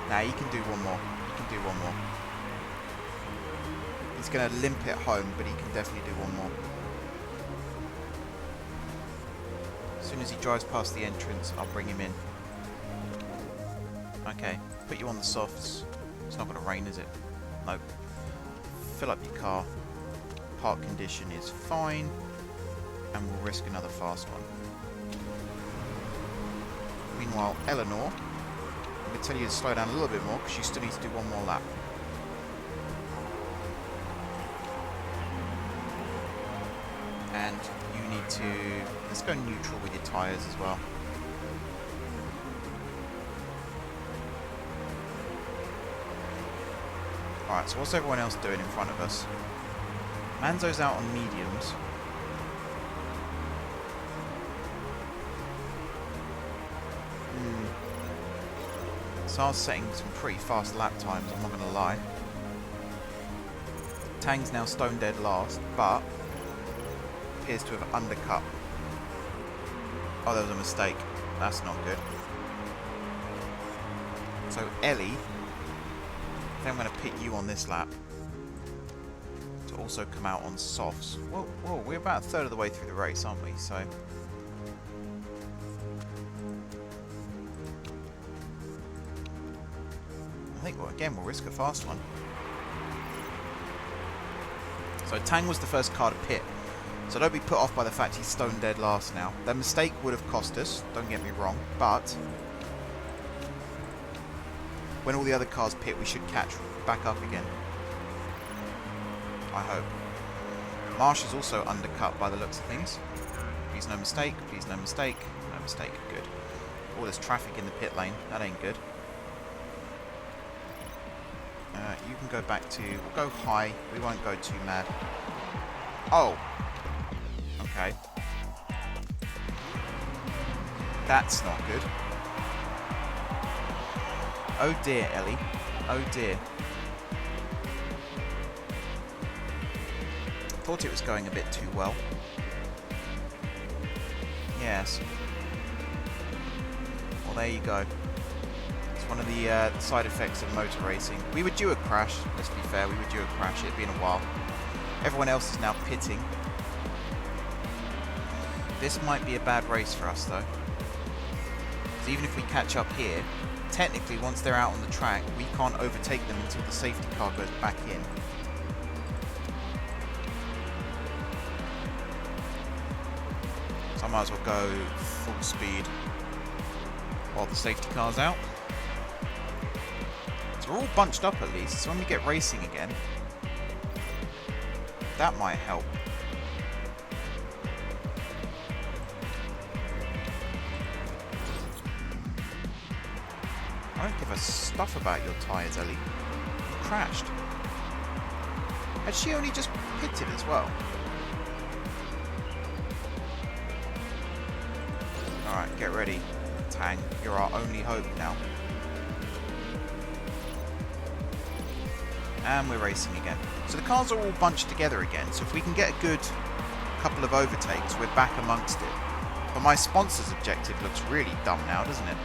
Nah, he can do one more. He can do one more. He's going to limp it home, but he can definitely do one more. As soon as he drives past the entrance, I'll bring him in. Okay, put you on the softs. It's not going to rain, is it? Nope. Fill up your car. Park condition is fine. And we'll risk another fast one. Meanwhile, Eleanor, I'm going to tell you to slow down a little bit more because you still need to do one more lap. And you need to... let's go neutral with your tyres as well. Alright, so what's everyone else doing in front of us? Manzo's out on mediums. So I was setting some pretty fast lap times, I'm not going to lie. Tang's now stone dead last, but appears to have undercut. Oh, there was a mistake. That's not good. So Ellie, I think I'm going to pit you on this lap to also come out on softs. Whoa, we're about a third of the way through the race, aren't we? So I think, well, again, we'll risk a fast one. So Tang was the first car to pit. So don't be put off by the fact he's stone dead last now. That mistake would have cost us, don't get me wrong, but when all the other cars pit, we should catch back up again. I hope. Marsh is also undercut by the looks of things. Please no mistake, please no mistake, no mistake, good. Oh, there's traffic in the pit lane, that ain't good. You can go back to, we'll go high, we won't go too mad. Oh! Okay. That's not good. Oh dear, Ellie. Oh dear. Thought it was going a bit too well. Yes. Well, there you go. It's one of the side effects of motor racing. We were due a crash, let's be fair, we were due a crash, it'd been a while. Everyone else is now pitting. This might be a bad race for us though. So even if we catch up here, technically once they're out on the track, we can't overtake them until the safety car goes back in. So I might as well go full speed while the safety car's out. So we're all bunched up at least, so when we get racing again, that might help. I don't give a stuff about your tyres, Ellie. You crashed. Had she only just pitted as well? Alright, get ready, Tang. You're our only hope now. And we're racing again. So the cars are all bunched together again, so if we can get a good couple of overtakes, we're back amongst it. But my sponsor's objective looks really dumb now, doesn't it?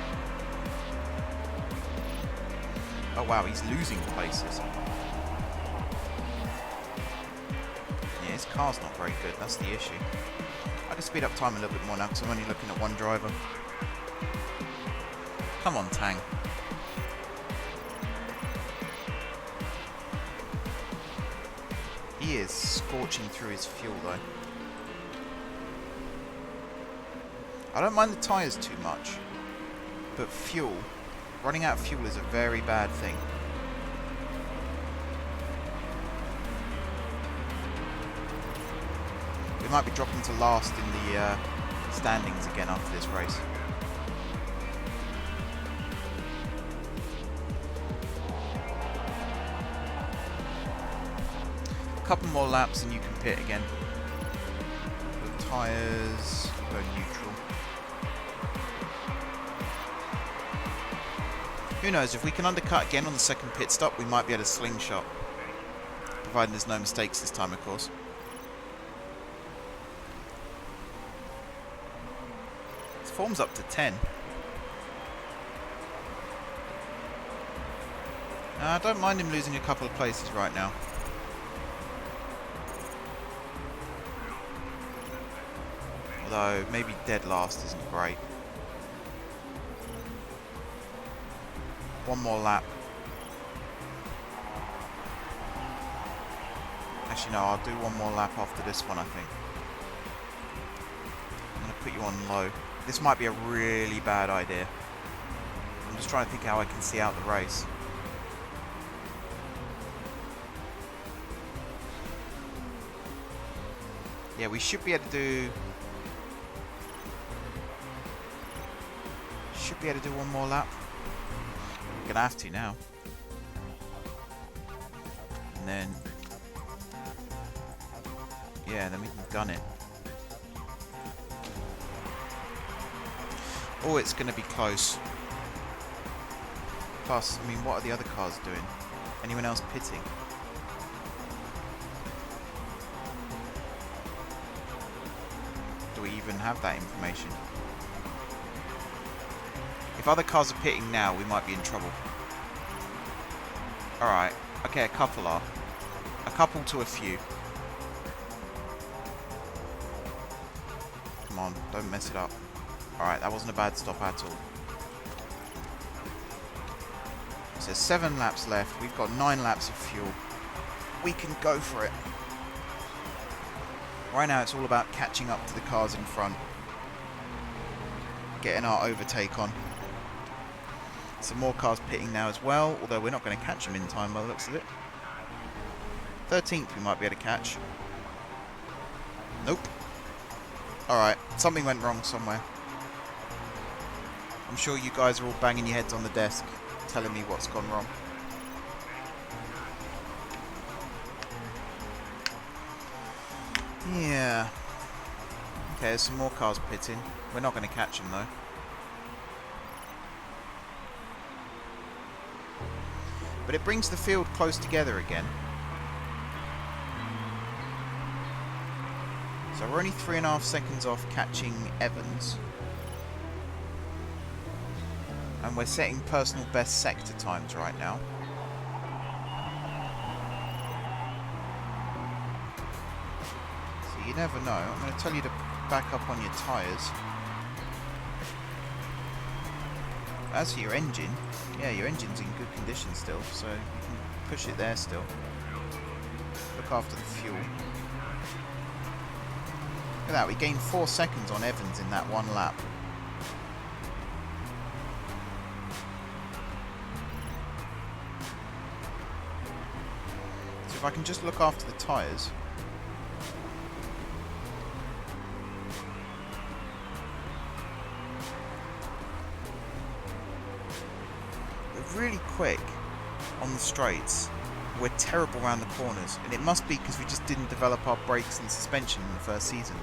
Oh wow, he's losing places. Yeah, his car's not very good, that's the issue. I can speed up time a little bit more now because I'm only looking at one driver. Come on, Tang. He is scorching through his fuel though. I don't mind the tyres too much, but fuel, running out of fuel is a very bad thing. We might be dropping to last in the standings again after this race. A couple more laps and you can pit again. The tyres go neutral. Who knows, if we can undercut again on the second pit stop, we might be able to slingshot. Providing there's no mistakes this time, of course. His form's up to 10. I don't mind him losing a couple of places right now. Although, maybe dead last isn't great. One more lap. Actually, no, I'll do one more lap after this one, I think. I'm going to put you on low. This might be a really bad idea. I'm just trying to think how I can see out the race. Yeah, we should be able to do... Should be able to do one more lap. We're gonna have to now. And then... Yeah, then we can gun it. Oh, it's going to be close. Plus, I mean, what are the other cars doing? Anyone else pitting? Do we even have that information? If other cars are pitting now, we might be in trouble. Alright. Okay, a couple are. A couple to a few. Come on, don't mess it up. Alright, that wasn't a bad stop at all. So there's 7 laps left. We've got 9 laps of fuel. We can go for it. Right now it's all about catching up to the cars in front. Getting our overtake on. Some more cars pitting now as well, although we're not going to catch them in time by the looks of it. 13th we might be able to catch. Nope. Alright, something went wrong somewhere. I'm sure you guys are all banging your heads on the desk, telling me what's gone wrong. Yeah. Okay, there's some more cars pitting. We're not going to catch them though. But it brings the field close together again. So we're only 3.5 seconds off catching Evans. And we're setting personal best sector times right now. So you never know. I'm going to tell you to back up on your tyres. As for your engine, yeah, your engine's in good condition still, so you can push it there still. Look after the fuel. Look at that, we gained 4 seconds on Evans in that one lap. So if I can just look after the tyres. Really quick on the straights. We're terrible around the corners, and it must be because we just didn't develop our brakes and suspension in the first season.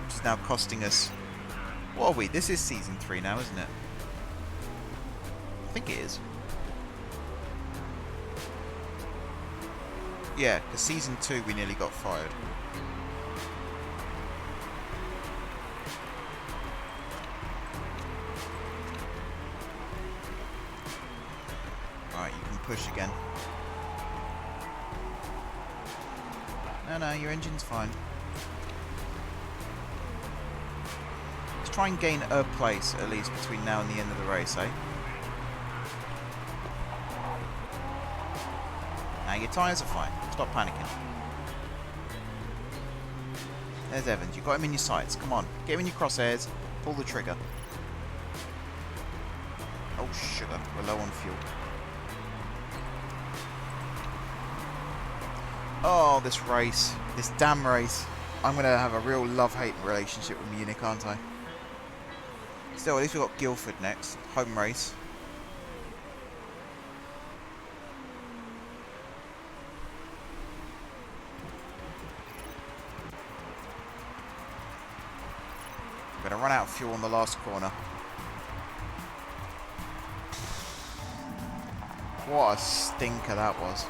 Which is now costing us... What are we? This is season 3 now, isn't it? I think it is. Yeah, because season 2 we nearly got fired. Push again. No, your engine's fine. Let's try and gain a place at least between now and the end of the race, eh? Now your tyres are fine. Stop panicking. There's Evans. You've got him in your sights. Come on. Get him in your crosshairs. Pull the trigger. Oh, sugar. We're low on fuel. Oh, this race. This damn race. I'm going to have a real love-hate relationship with Munich, aren't I? Still, at least we've got Guildford next. Home race. I'm going to run out of fuel on the last corner. What a stinker that was.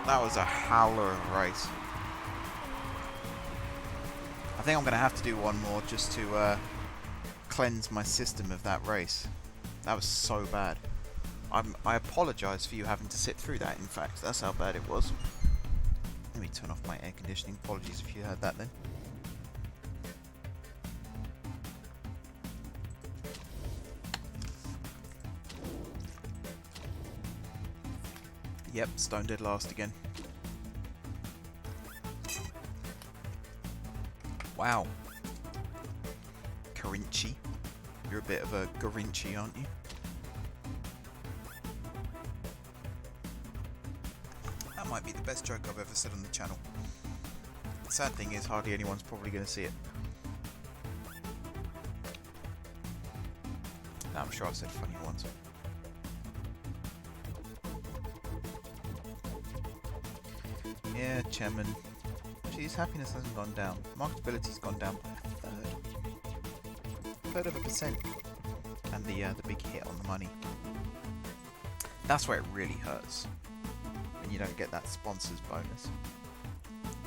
That was a howler of a race. I think I'm going to have to do one more just to cleanse my system of that race. That was so bad. I apologise for you having to sit through that, in fact. That's how bad it was. Let me turn off my air conditioning. Apologies if you heard that then. Yep, stone dead last again. Wow. Grinchi. You're a bit of a Grinchi, aren't you? That might be the best joke I've ever said on the channel. The sad thing is, hardly anyone's probably going to see it. No, I'm sure I've said funny ones. Yeah, Chairman. Actually, his happiness hasn't gone down. Marketability's gone down by a third of a percent. And the big hit on the money. That's where it really hurts. And you don't get that sponsors bonus.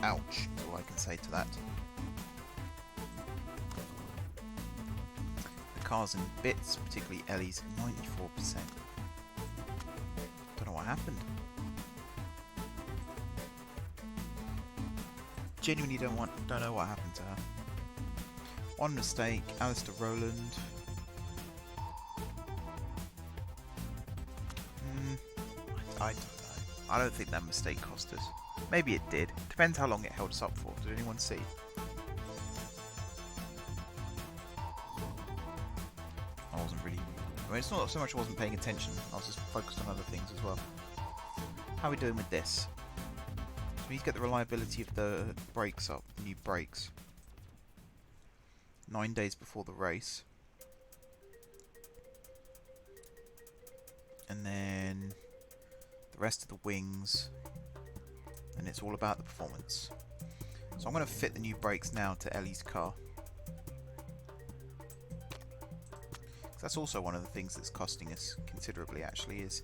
Ouch, is all I can say to that. The car's in bits, particularly Ellie's, 94%. Don't know what happened. Genuinely don't know what happened to her. One mistake, Alistair Rowland. I don't know. I don't think that mistake cost us. Maybe it did. Depends how long it held us up for. Did anyone see? I wasn't really... I mean, it's not so much I wasn't paying attention. I was just focused on other things as well. How are we doing with this? So we need to get the reliability of the brakes up. New brakes. 9 days before the race. And then the rest of the wings, and it's all about the performance. So I'm going to fit the new brakes now to Ellie's car. That's also one of the things that's costing us considerably, actually, is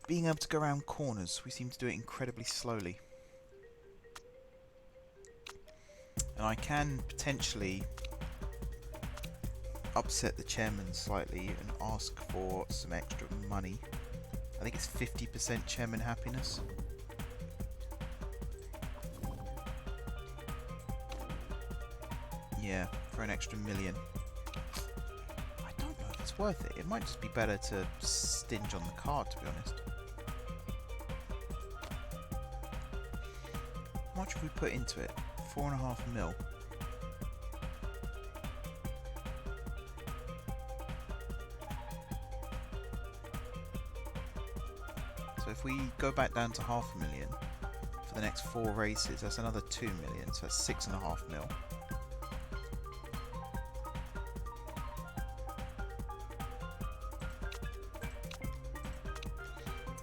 being able to go around corners. We seem to do it incredibly slowly. And I can potentially upset the chairman slightly and ask for some extra money. I think it's 50% chairman happiness. Yeah, for an extra $1 million. I don't know if it's worth it. It might just be better to stinge on the car, to be honest. How much have we put into it? 4.5 mil. So if we go back down to $500,000 for the next 4 races, that's another 2 million, so that's 6.5 mil.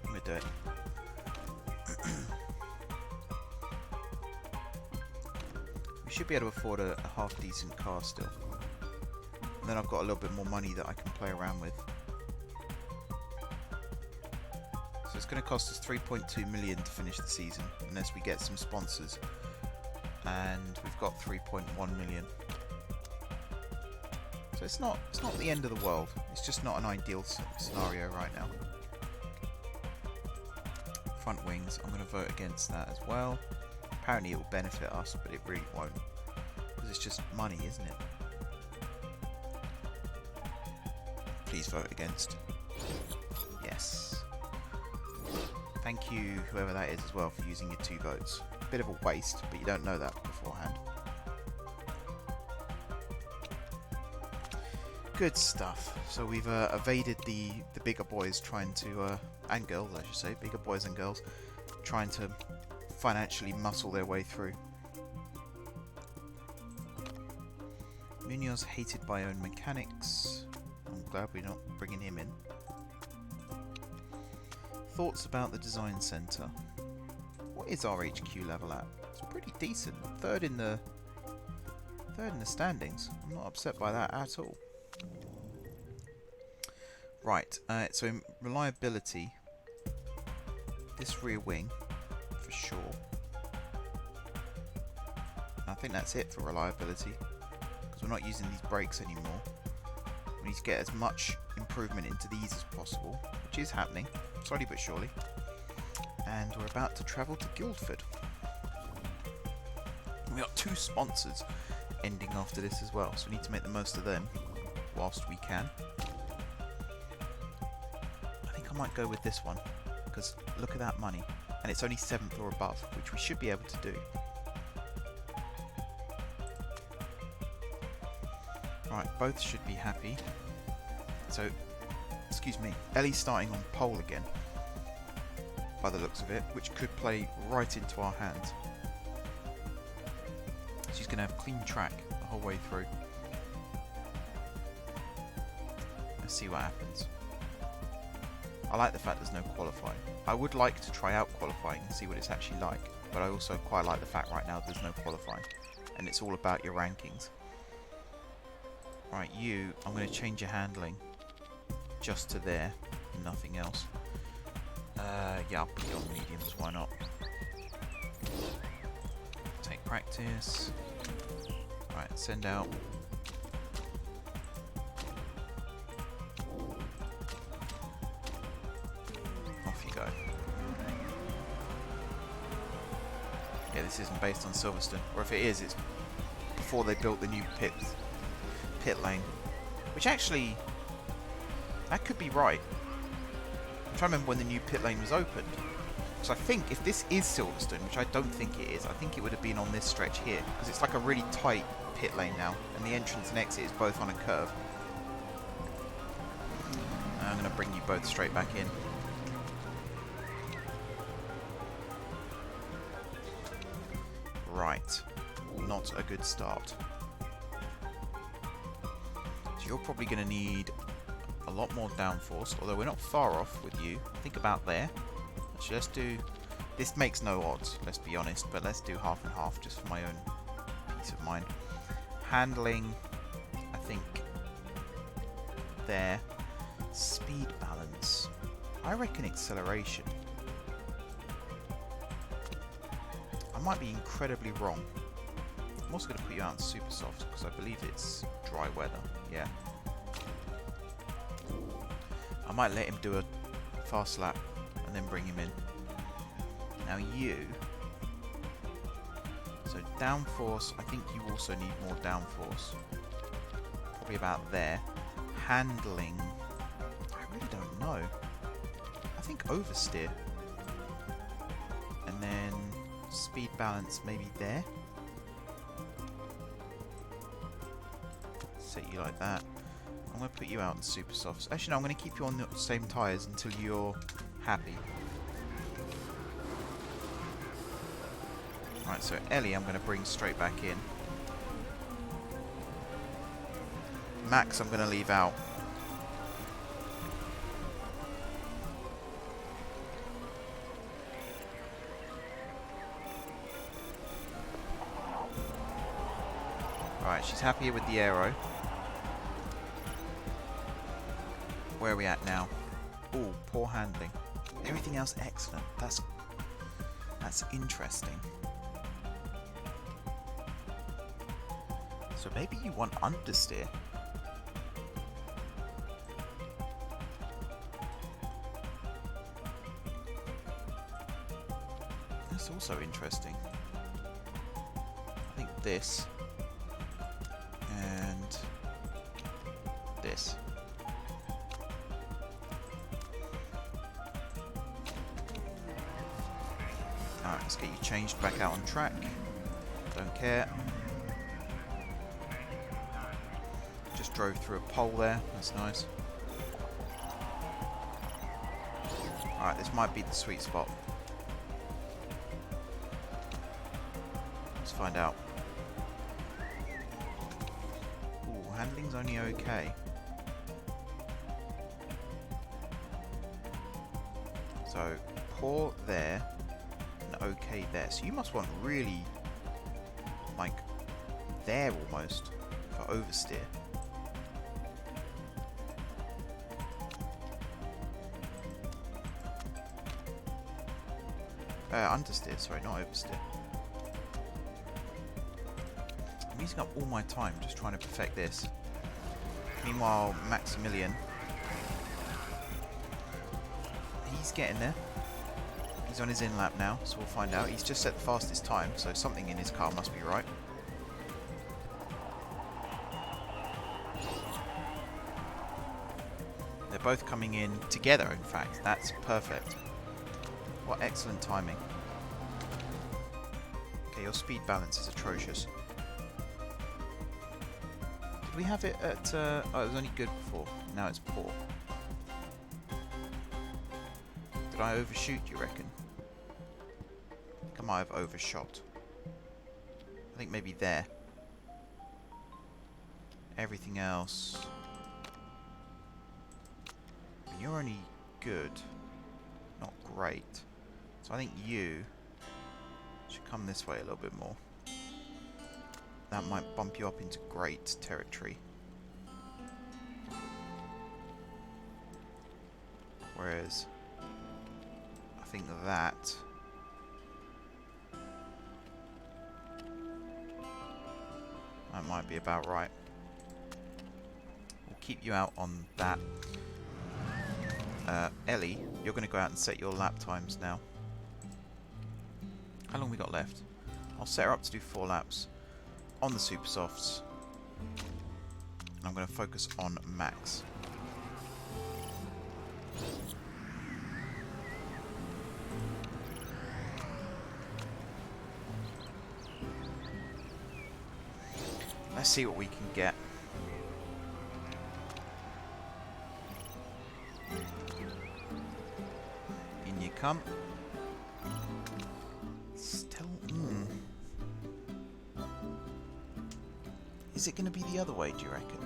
I'm gonna do it. We should be able to afford a half decent car still. And then I've got a little bit more money that I can play around with. So it's going to cost us 3.2 million to finish the season, unless we get some sponsors. And we've got 3.1 million. So it's not the end of the world. It's just not an ideal scenario right now. Front wings, I'm going to vote against that as well. Apparently it will benefit us, but it really won't. Because it's just money, isn't it? Please vote against. Yes. Thank you, whoever that is as well, for using your 2 votes. Bit of a waste, but you don't know that beforehand. Good stuff. So we've evaded the bigger boys trying to, and girls I should say, bigger boys and girls, trying to financially muscle their way through. Munoz hated by own mechanics. I'm glad we're not bringing him in. Thoughts about the design centre. What is our HQ level at? It's pretty decent. Third in the standings. I'm not upset by that at all. Right, so in reliability, this rear wing, for sure. I think that's it for reliability, because we're not using these brakes anymore. We need to get as much improvement into these as possible, which is happening, slowly but surely. And we're about to travel to Guildford. We got 2 sponsors ending after this as well, so we need to make the most of them whilst we can. I might go with this one, because look at that money, and it's only 7th or above, which we should be able to do. Right, both should be happy. So, excuse me, Ellie's starting on pole again, by the looks of it, which could play right into our hands. She's going to have clean track the whole way through. Let's see what happens. I like the fact there's no qualifying. I would like to try out qualifying and see what it's actually like. but I also quite like the fact right now there's no qualifying, and it's all about your rankings. Right, you, I'm going to change your handling just to there, nothing else. Yeah, I'll put you on mediums, why not? Take practice. Right, send out. Off you go. Yeah, this isn't based on Silverstone, or if it is, it's before they built the new pit lane. Which actually, that could be right. I'm trying to remember when the new pit lane was opened. Because I think if this is Silverstone, which I don't think it is, I think it would have been on this stretch here. Because it's like a really tight pit lane now, and the entrance and exit is both on a curve. I'm going to bring you both straight back in. Right. Not a good start. So you're probably going to need a lot more downforce, although we're not far off with you. Think about there. Actually, let's do... This makes no odds, let's be honest, but let's do half and half just for my own peace of mind. Handling, I think, there. Speed balance. I reckon acceleration. I might be incredibly wrong. I'm also going to put you out in super soft because I believe it's dry weather. Yeah. I might let him do a fast lap and then bring him in. Now you. So downforce, I think you also need more downforce. Probably about there. Handling, I really don't know. I think oversteer. And then speed balance maybe there. Set you like that. I'm going to put you out in super softs. Actually no, I'm going to keep you on the same tyres until you're happy. Right, so Ellie I'm going to bring straight back in. Max I'm going to leave out. Right, she's happier with the aero. Where are we at now? Ooh, poor handling. Everything else excellent. That's interesting. So maybe you want understeer. That's also interesting. I think this and this. Alright, let's get you changed back out on track. Don't care. Just drove through a pole there. That's nice. Alright, this might be the sweet spot. Let's find out. Ooh, handling's only okay. So, poor there. Okay there. So you must want really like there almost for oversteer. Understeer, sorry, not oversteer. I'm using up all my time just trying to perfect this. Meanwhile, Maximilian, he's getting there. He's on his in lap now, so we'll find out. He's just set the fastest time, so something in his car must be right. They're both coming in together, in fact. That's perfect. What excellent timing. Okay, your speed balance is atrocious. Did we have it at... oh, it was only good before. Now it's poor. Did I overshoot, you reckon? I think I might have overshot. I think maybe there. Everything else... And you're only good. Not great. So I think you Should come this way a little bit more. That might bump you up into great territory. Whereas I think that might be about right. We'll keep you out on that. Ellie, you're going to go out and set your lap times now. How long have we got left? I'll set her up to do 4 laps on the super softs. And I'm going to focus on Max. Let's see what we can get. In you come. Still, Is it going to be the other way, do you reckon?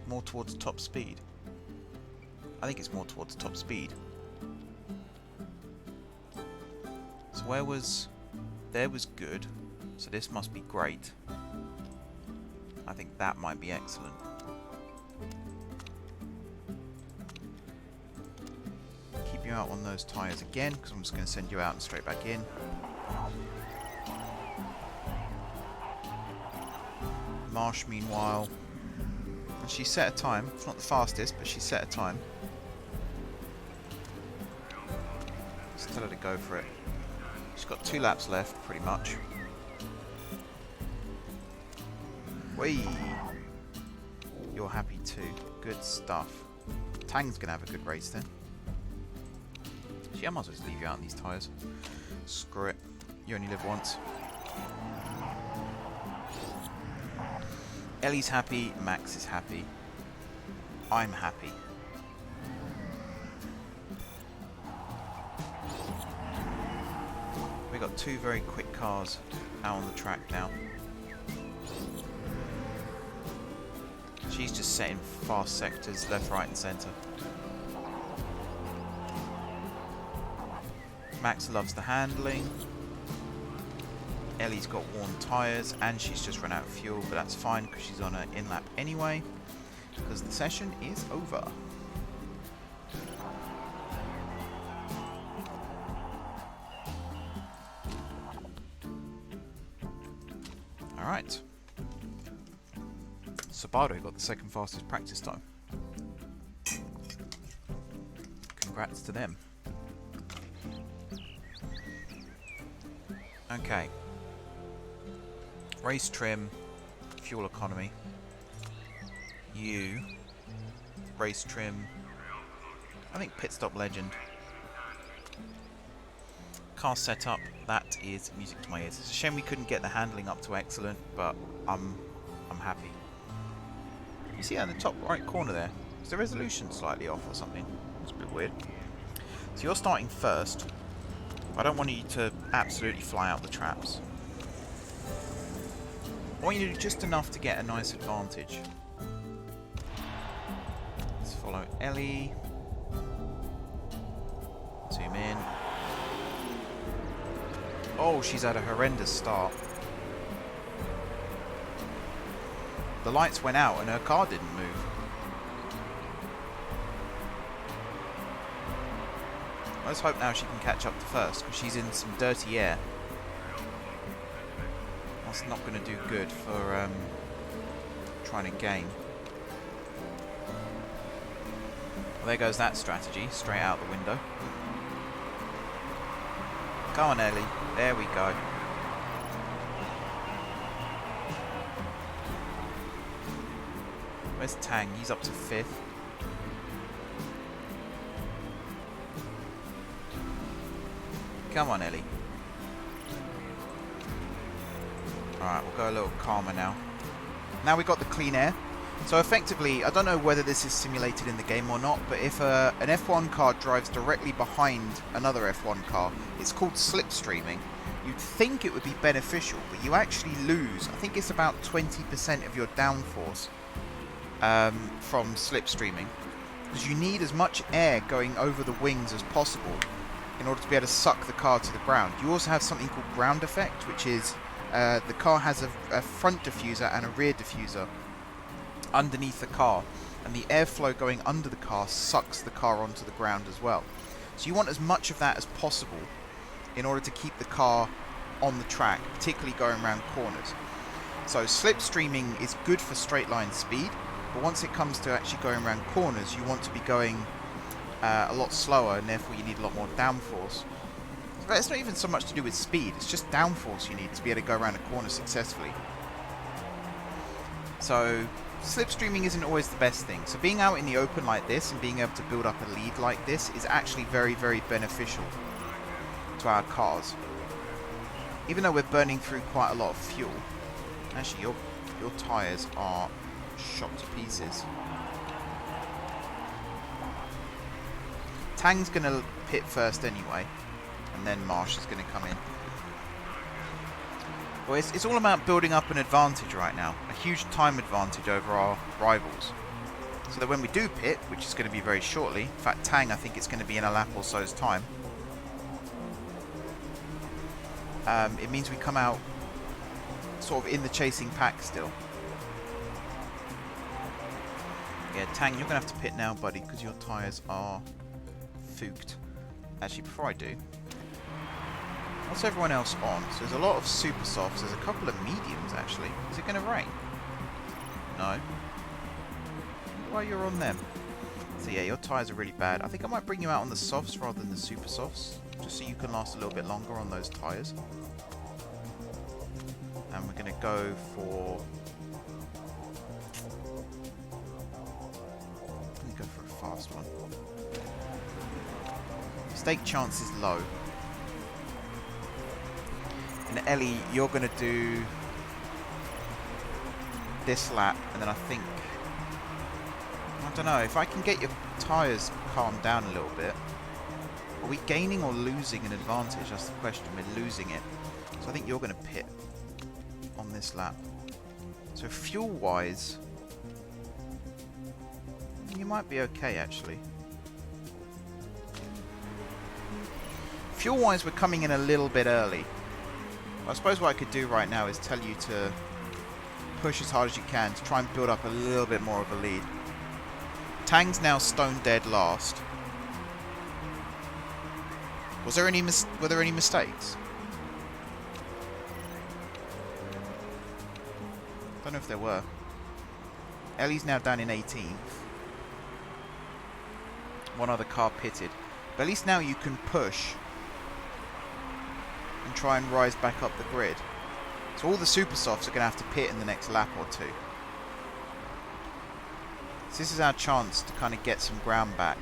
More towards top speed? I think it's more towards top speed. So where was... There was good. So this must be great. I think that might be excellent. Keep you out on those tyres again, because I'm just going to send you out and straight back in. Marsh, meanwhile, and she set a time. It's not the fastest, but she set a time. Just tell her to go for it. She's got 2 laps left, pretty much. Whee! You're happy too. Good stuff. Tang's gonna have a good race then. Actually, I might as well just leave you out on these tyres. Screw it. You only live once. Ellie's happy. Max is happy. I'm happy. We got 2 very quick cars out on the track now. She's just setting fast sectors left, right and centre. Max loves the handling. Ellie's got worn tyres and she's just run out of fuel, but that's fine because she's on her in-lap anyway, because the session is over. Alright. Sabado got the 2nd fastest practice time. Congrats to them. Okay. Race trim, fuel economy. You. Race trim. I think pit stop legend. Car setup. That is music to my ears. It's a shame we couldn't get the handling up to excellent, but I'm happy. You see that in the top right corner there? Is the resolution slightly off or something? It's a bit weird. So you're starting first. I don't want you to absolutely fly out the traps. I want you to do just enough to get a nice advantage. Let's follow Ellie. Zoom in. Oh, she's had a horrendous start. The lights went out and her car didn't move. Let's hope now she can catch up to first, because she's in some dirty air. That's not going to do good for trying to gain. Well, there goes that strategy, straight out the window. Go on, Ellie. There we go. Where's Tang? He's up to 5th. Come on, Ellie. Alright, we'll go a little calmer now. Now we've got the clean air. So effectively, I don't know whether this is simulated in the game or not, but if an F1 car drives directly behind another F1 car, it's called slipstreaming. You'd think it would be beneficial, but you actually lose, I think it's about 20% of your downforce from slipstreaming. Because you need as much air going over the wings as possible in order to be able to suck the car to the ground. You also have something called ground effect, which is the car has a front diffuser and a rear diffuser underneath the car, and the airflow going under the car sucks the car onto the ground as well. So you want as much of that as possible in order to keep the car on the track, particularly going around corners. So slipstreaming is good for straight line speed, but once it comes to actually going around corners, you want to be going a lot slower, and therefore you need a lot more downforce. But it's not even so much to do with speed, it's just downforce you need to be able to go around a corner successfully. So slipstreaming isn't always the best thing. So being out in the open like this and being able to build up a lead like this is actually very, very beneficial to our cars. Even though we're burning through quite a lot of fuel. Actually, your tyres are shot to pieces. Tang's going to pit first anyway, and then Marsh is going to come in. Well, it's all about building up an advantage right now, a huge time advantage over our rivals. So that when we do pit, which is going to be very shortly, in fact Tang I think it's going to be in a lap or so's time, it means we come out sort of in the chasing pack still. Yeah, Tang, you're going to have to pit now, buddy, because your tyres are fooked. Actually, before I do, what's everyone else on? So there's a lot of super softs. There's a couple of mediums, actually. Is it going to rain? No. Why you're on them? So yeah, your tyres are really bad. I think I might bring you out on the softs rather than the super softs, just so you can last a little bit longer on those tyres. And we're going to go for... Let me go for a fast one. Mistake chance is low. And Ellie, you're going to do this lap, and then I think... I don't know, if I can get your tyres calmed down a little bit. Are we gaining or losing an advantage? That's the question. We're losing it. So I think you're going to pit on this lap. So fuel-wise, you might be okay, actually. Fuel-wise, we're coming in a little bit early. I suppose what I could do right now is tell you to push as hard as you can to try and build up a little bit more of a lead. Tang's now stone dead last. Were there any mistakes? Don't know if there were. Ellie's now down in 18th. One other car pitted. But at least now you can push and try and rise back up the grid. So all the super softs are going to have to pit in the next lap or two. So this is our chance to kind of get some ground back.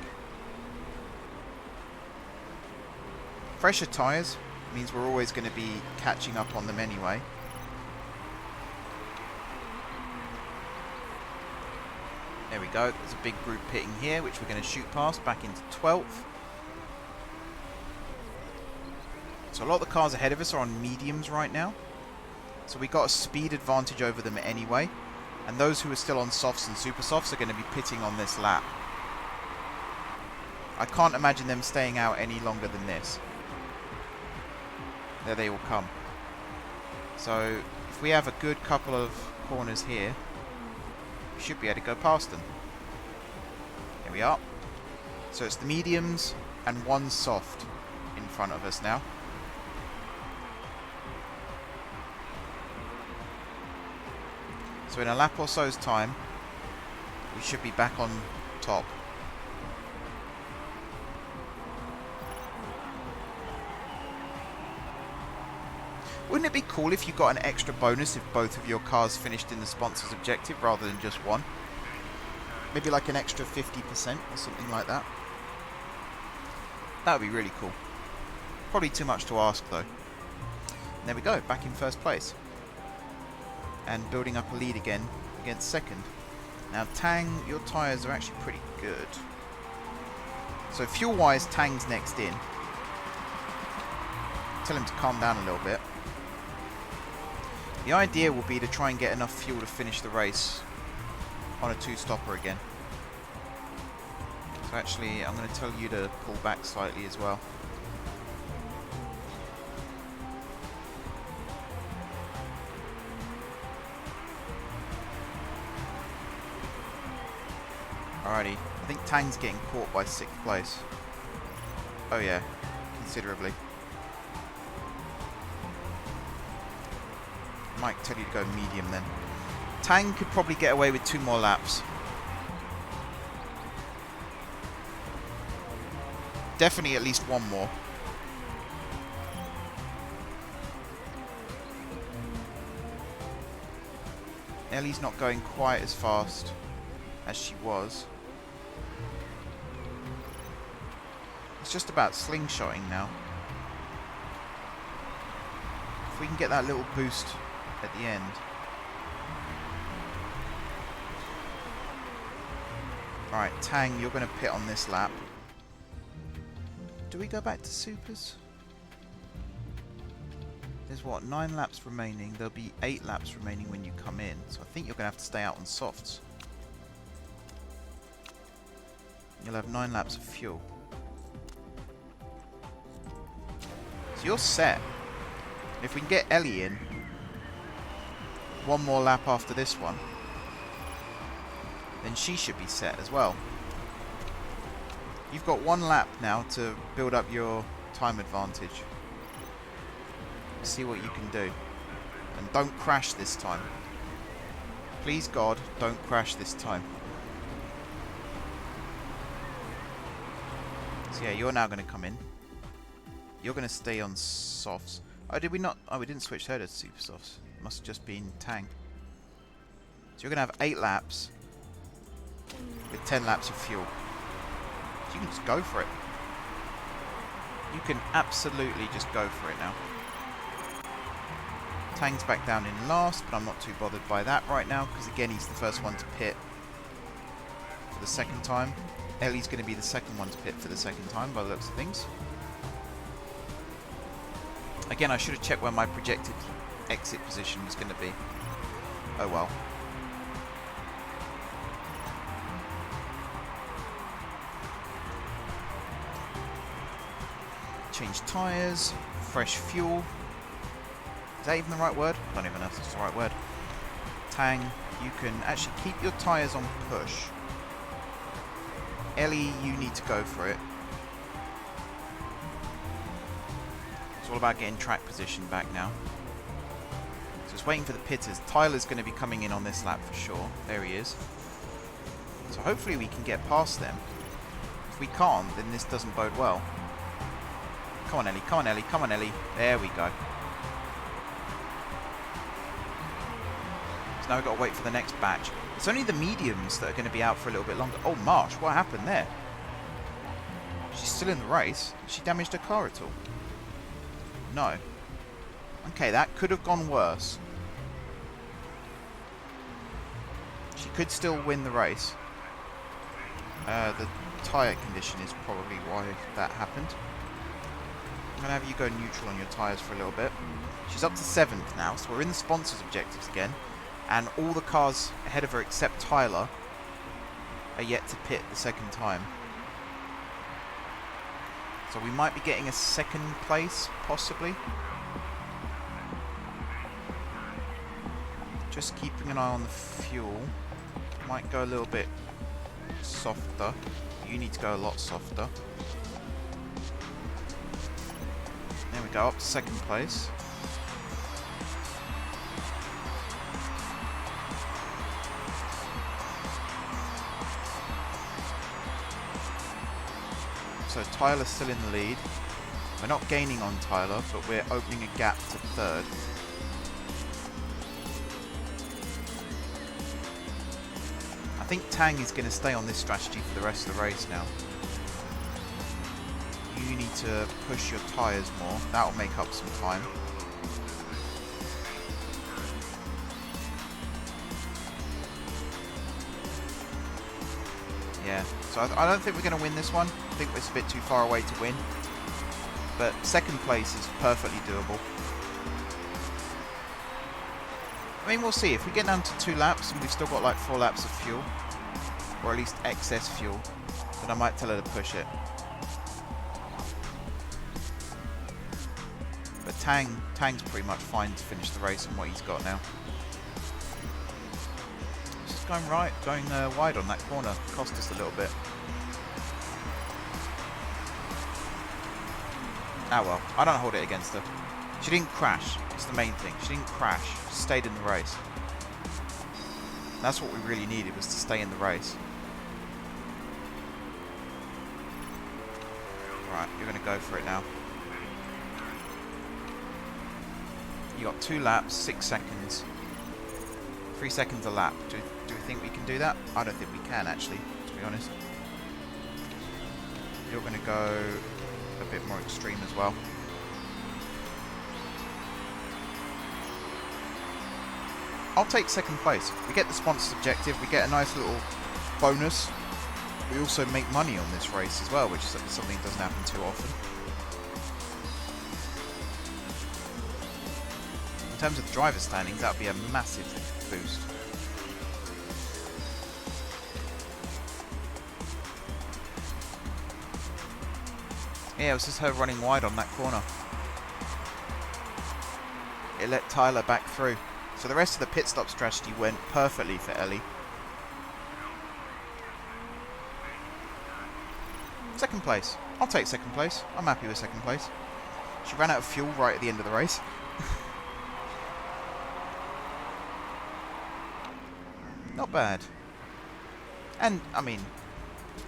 Fresher tyres means we're always going to be catching up on them anyway. There we go. There's a big group pitting here, which we're going to shoot past back into 12th. So a lot of the cars ahead of us are on mediums right now. So we got a speed advantage over them anyway. And those who are still on softs and super softs are going to be pitting on this lap. I can't imagine them staying out any longer than this. There they all come. So if we have a good couple of corners here, we should be able to go past them. Here we are. So it's the mediums and one soft in front of us now. So in a lap or so's time, we should be back on top. Wouldn't it be cool if you got an extra bonus if both of your cars finished in the sponsor's objective rather than just one? Maybe like an extra 50% or something like that. That would be really cool. Probably too much to ask though. And there we go, back in first place. And building up a lead again against second. Now Tang, your tyres are actually pretty good. So fuel-wise, Tang's next in. Tell him to calm down a little bit. The idea will be to try and get enough fuel to finish the race on a two-stopper again. So actually, I'm going to tell you to pull back slightly as well. Alrighty, I think Tang's getting caught by 6th place. Oh yeah, considerably. Might tell you to go medium then. Tang could probably get away with 2 more laps. Definitely at least 1 more. Ellie's not going quite as fast as she was. It's just about slingshotting now. If we can get that little boost at the end. Alright, Tang, you're going to pit on this lap. Do we go back to supers? There's what, 9 laps remaining. There'll be 8 laps remaining when you come in. So I think you're going to have to stay out on softs. You'll have 9 laps of fuel. So you're set. If we can get Ellie in 1 more lap after this one, then she should be set as well. You've got 1 lap now to build up your time advantage. See what you can do. And don't crash this time. Please God, don't crash this time. So yeah, you're now going to come in. You're going to stay on softs. Oh, did we not? Oh, we didn't switch her to super softs. Must have just been Tang. So you're going to have 8 laps with 10 laps of fuel. So you can just go for it. You can absolutely just go for it now. Tang's back down in last, but I'm not too bothered by that right now, because again, he's the first one to pit for the 2nd time. Ellie's going to be the 2nd one to pit for the 2nd time, by the looks of things. Again, I should have checked where my projected exit position was going to be. Oh well. Change tyres, fresh fuel. Is that even the right word? I don't even know if that's the right word. Tang, you can actually keep your tyres on push. Ellie, you need to go for it. It's all about getting track position back now. So it's waiting for the pitters. Tyler's going to be coming in on this lap for sure. There he is. So hopefully we can get past them. If we can't, then this doesn't bode well. Come on, Ellie. Come on, Ellie. Come on, Ellie. There we go. So now we've got to wait for the next batch. It's only the mediums that are going to be out for a little bit longer. Oh, Marsh, what happened there? She's still in the race. Has she damaged her car at all? No. Okay, that could have gone worse. She could still win the race. The tyre condition is probably why that happened. I'm going to have you go neutral on your tyres for a little bit. She's up to 7th now, so we're in the sponsors' objectives again. And all the cars ahead of her except Tyler are yet to pit the 2nd time. So we might be getting a 2nd place, possibly. Just keeping an eye on the fuel. Might go a little bit softer. You need to go a lot softer. There we go, up to 2nd place. So Tyler's still in the lead. We're not gaining on Tyler, but we're opening a gap to 3rd. I think Tang is going to stay on this strategy for the rest of the race now. You need to push your tyres more. That'll make up some time. Yeah, so I don't think we're going to win this one. I think it's a bit too far away to win. But 2nd place is perfectly doable. I mean, we'll see. If we get down to 2 laps and we've still got like 4 laps of fuel, or at least excess fuel, then I might tell her to push it. But Tang's pretty much fine to finish the race on what he's got now. Just going wide on that corner cost us a little bit. Ah well, I don't hold it against her. She didn't crash. It's the main thing. She didn't crash. She stayed in the race. That's what we really needed, was to stay in the race. Right, you're going to go for it now. You got 2 laps, 6 seconds. 3 seconds a lap. Do we think we can do that? I don't think we can, actually, to be honest. You're going to go a bit more extreme as well. I'll take second place. We get the sponsor's objective. We get a nice little bonus. We also make money on this race as well, which is something that doesn't happen too often. In terms of driver standings, that would be a massive boost. Yeah, it was just her running wide on that corner. It let Tyler back through. So the rest of the pit stop strategy went perfectly for Ellie. Second place. I'll take second place. I'm happy with second place. She ran out of fuel right at the end of the race. Not bad. And, I mean,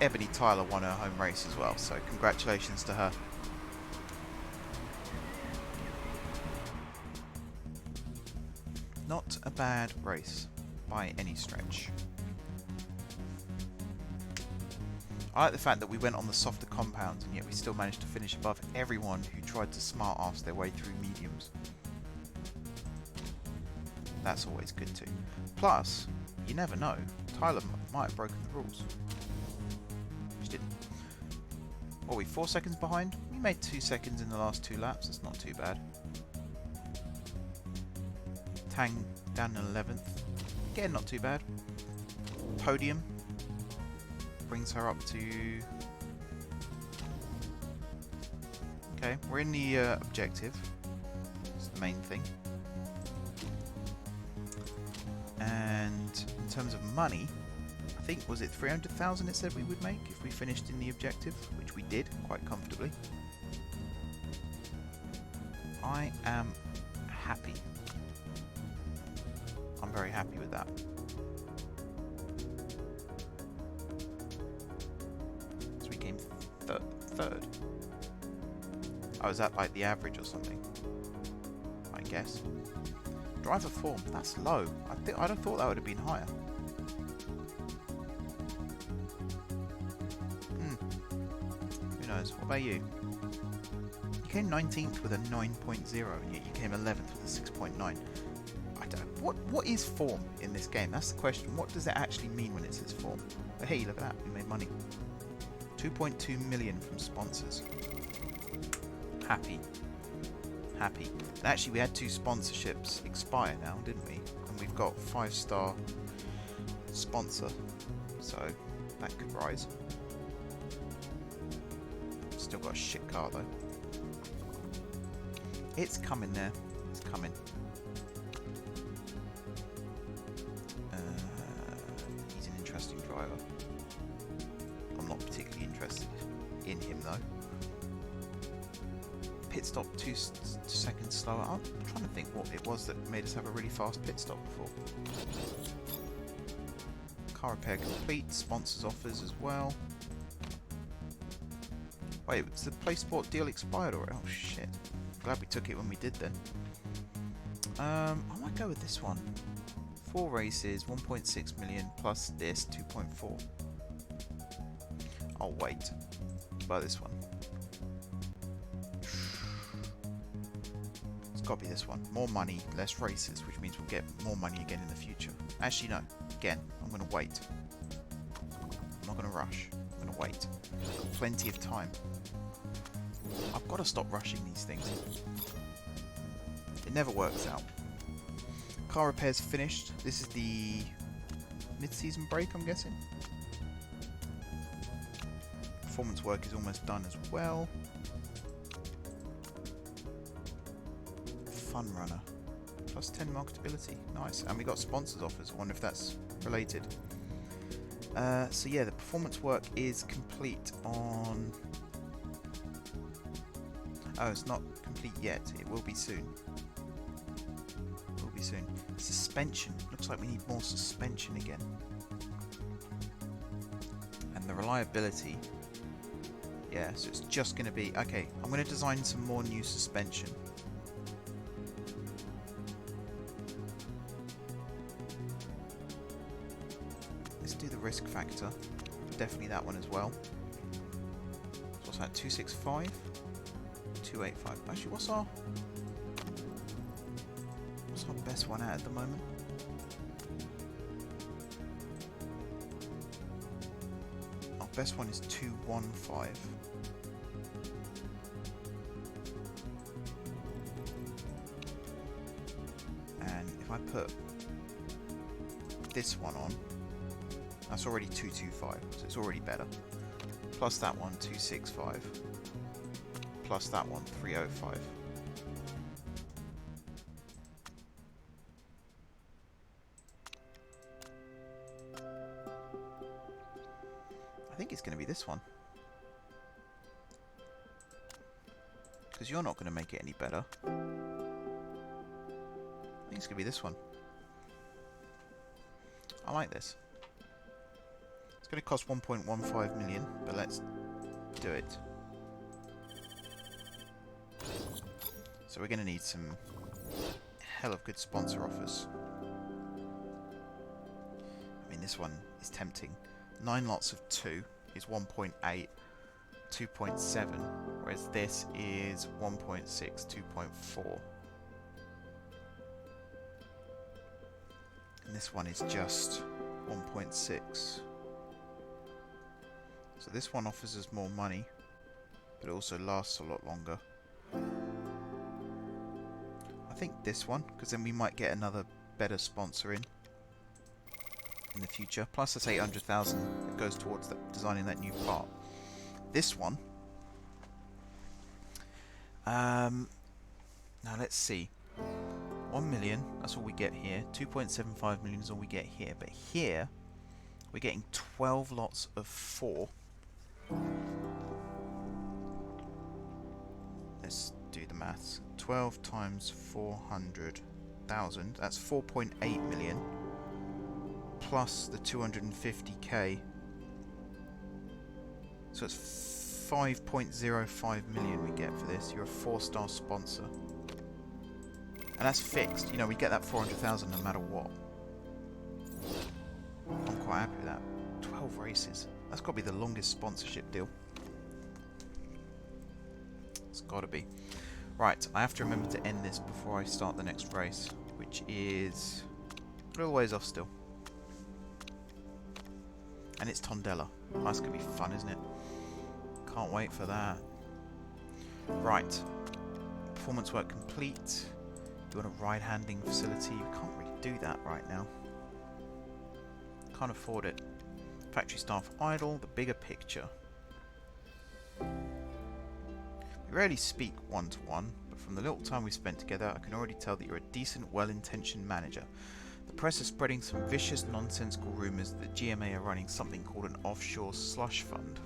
Ebony Tyler won her home race as well, so congratulations to her. Not a bad race by any stretch. I like the fact that we went on the softer compounds and yet we still managed to finish above everyone who tried to smart-ass their way through mediums. That's always good too. Plus, you never know, Tyler might have broken the rules. She didn't. What are we, 4 seconds behind? We made 2 seconds in the last 2 laps, that's not too bad. Tang down in 11th. Again, not too bad. Podium brings her up to... Okay, we're in the objective. That's the main thing. And in terms of money, I think, was it 300,000 it said we would make if we finished in the objective, which we did quite comfortably. I am happy. I'm very happy with that. So we came third. Oh, is that like the average or something? I guess. Driver form, that's low. I'd have thought that would have been higher. Who knows? What about you? You came 19th with a 9.0 and yet you came 11th with a 6.9. What is form in this game? That's the question. What does it actually mean when it says form? But hey, look at that. We made money. 2.2 million from sponsors. Happy. Happy. And actually, we had 2 sponsorships expire now, didn't we? And we've got 5-star sponsor. So, that could rise. Still got a shit car, though. It's coming there. It's coming. Driver. I'm not particularly interested in him though. Pit stop 2 seconds slower. I'm trying to think what it was that made us have a really fast pit stop before. Car repair complete. Sponsors offers as well. Wait, was the Play Sport deal expired already? Oh shit. Glad we took it when we did then. I might go with this one. 4 races, 1.6 million plus this, 2.4. I'll wait. Buy this one. It's got to be this one. More money, less races, which means we'll get more money again in the future. Actually, no. Again, I'm going to wait. I'm not going to rush. I'm going to wait. Plenty of time. I've got to stop rushing these things. It never works out. Car repairs finished. This is the mid-season break, I'm guessing. Performance work is almost done as well. Fun runner. Plus 10 marketability. Nice. And we got sponsors offers. I wonder if that's related. So yeah, the performance work is complete on... Oh, it's not complete yet. It will be soon. It will be soon. Suspension. Looks like we need more suspension again. And the reliability. Yeah, so it's just going to be... Okay, I'm going to design some more new suspension. Let's do the risk factor. Definitely that one as well. So what's that? 265? 285. Actually, what's our best one at the moment? Our best one is 215. And if I put this one on, that's already 225, so it's already better. Plus that one, 265. Plus that one, 305. I think it's going to be this one. Because you're not going to make it any better. I think it's going to be this one. I like this. It's going to cost 1.15 million, but let's do it. So we're going to need some hell of good sponsor offers. I mean, this one is tempting. 9 lots of 2 is 1.8, 2.7, whereas this is 1.6, 2.4. And this one is just 1.6. So this one offers us more money, but it also lasts a lot longer. I think this one, because then we might get another better sponsor in the future. Plus that's 800,000 that goes towards designing that new part. This one, now let's see. 1 million, that's all we get here. 2.75 million is all we get here. But here, we're getting 12 lots of 4. Let's do the maths. 12 times 400,000, that's 4.8 million. Plus the 250k. So it's 5.05 million we get for this. You're a 4-star sponsor. And that's fixed. You know, we get that 400,000 no matter what. I'm quite happy with that. 12 races. That's got to be the longest sponsorship deal. It's got to be. Right, I have to remember to end this before I start the next race, which is a little ways off still. And it's Tondela. That's going to be fun, isn't it? Can't wait for that. Right. Performance work complete. You want a ride handling facility? You can't really do that right now. Can't afford it. Factory staff idle. The bigger picture. We rarely speak one-to-one, but from the little time we spent together, I can already tell that you're a decent, well-intentioned manager. The press is spreading some vicious, nonsensical rumours that GMA are running something called an offshore slush fund.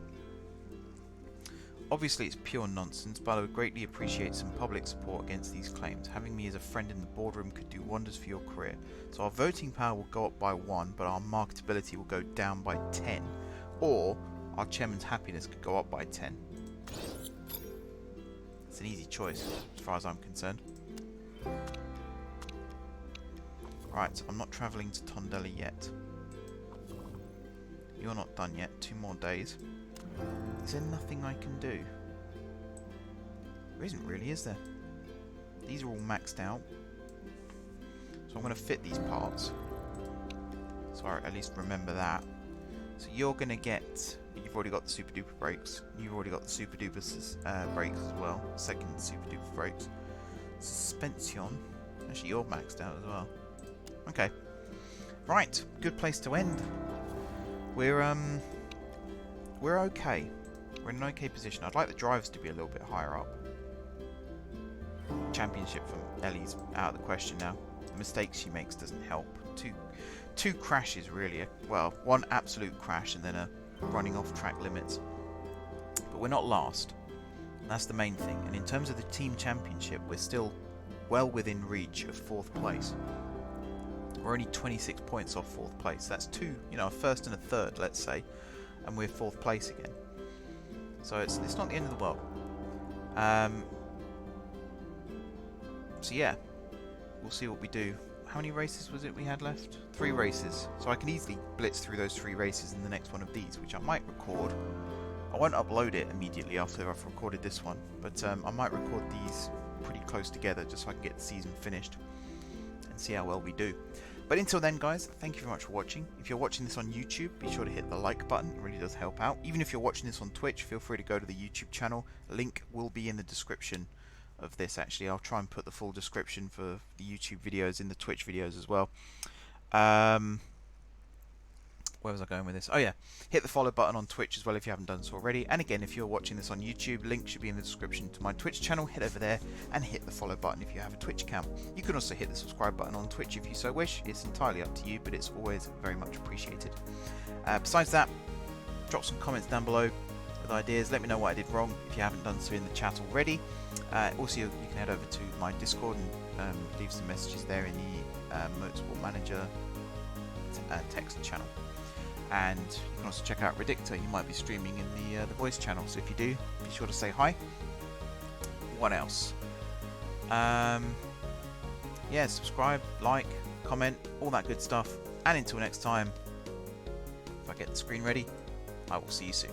Obviously it's pure nonsense, but I would greatly appreciate some public support against these claims. Having me as a friend in the boardroom could do wonders for your career. So our voting power will go up by 1, but our marketability will go down by 10. Or our chairman's happiness could go up by 10. It's an easy choice, as far as I'm concerned. Right, I'm not travelling to Tondela yet. You're not done yet. 2 more days. Is there nothing I can do? There isn't really, is there? These are all maxed out. So I'm going to fit these parts. So I at least remember that. So you're going to get... You've already got the super duper brakes. You've already got the super duper brakes as well. Second super duper brakes. Suspension. Actually, you're maxed out as well. Okay. Right. Good place to end. We're okay. We're in an okay position. I'd like the drivers to be a little bit higher up. Championship from Ellie's out of the question now. the mistakes she makes doesn't help. Two crashes really, well, one absolute crash and then a running off track limits. But we're not last. That's the main thing. And in terms of the team championship, we're still well within reach of 4th place. We're only 26 points off 4th place. That's two, you know, a 1st and a 3rd, let's say, and we're 4th place again. So it's not the end of the world. So yeah, we'll see what we do. How many races was it we had left? 3 races. So I can easily blitz through those 3 races in the next one of these, which I might record. I won't upload it immediately after I've recorded this one, but I might record these pretty close together just so I can get the season finished and see how well we do. But until then, guys, thank you very much for watching. If you're watching this on YouTube, be sure to hit the like button. It really does help out. Even if you're watching this on Twitch, feel free to go to the YouTube channel. Link will be in the description of this. Actually, I'll try and put the full description for the YouTube videos in the Twitch videos as well. Where was I going with this? Oh yeah, hit the follow button on Twitch as well if you haven't done so already. And again, if you're watching this on YouTube, link should be in the description to my Twitch channel. Head over there and hit the follow button if you have a Twitch account. You can also hit the subscribe button on Twitch if you so wish. It's entirely up to you, but it's always very much appreciated. Besides that, drop some comments down below with ideas. Let me know what I did wrong if you haven't done so in the chat already. Also, you can head over to my Discord and leave some messages there in the Motorsport Manager text channel. And you can also check out Radictor. You might be streaming in the voice channel, so if you do, be sure to say hi. What else? Yeah, subscribe, like, comment, all that good stuff. And until next time, if I get the screen ready, I will see you soon.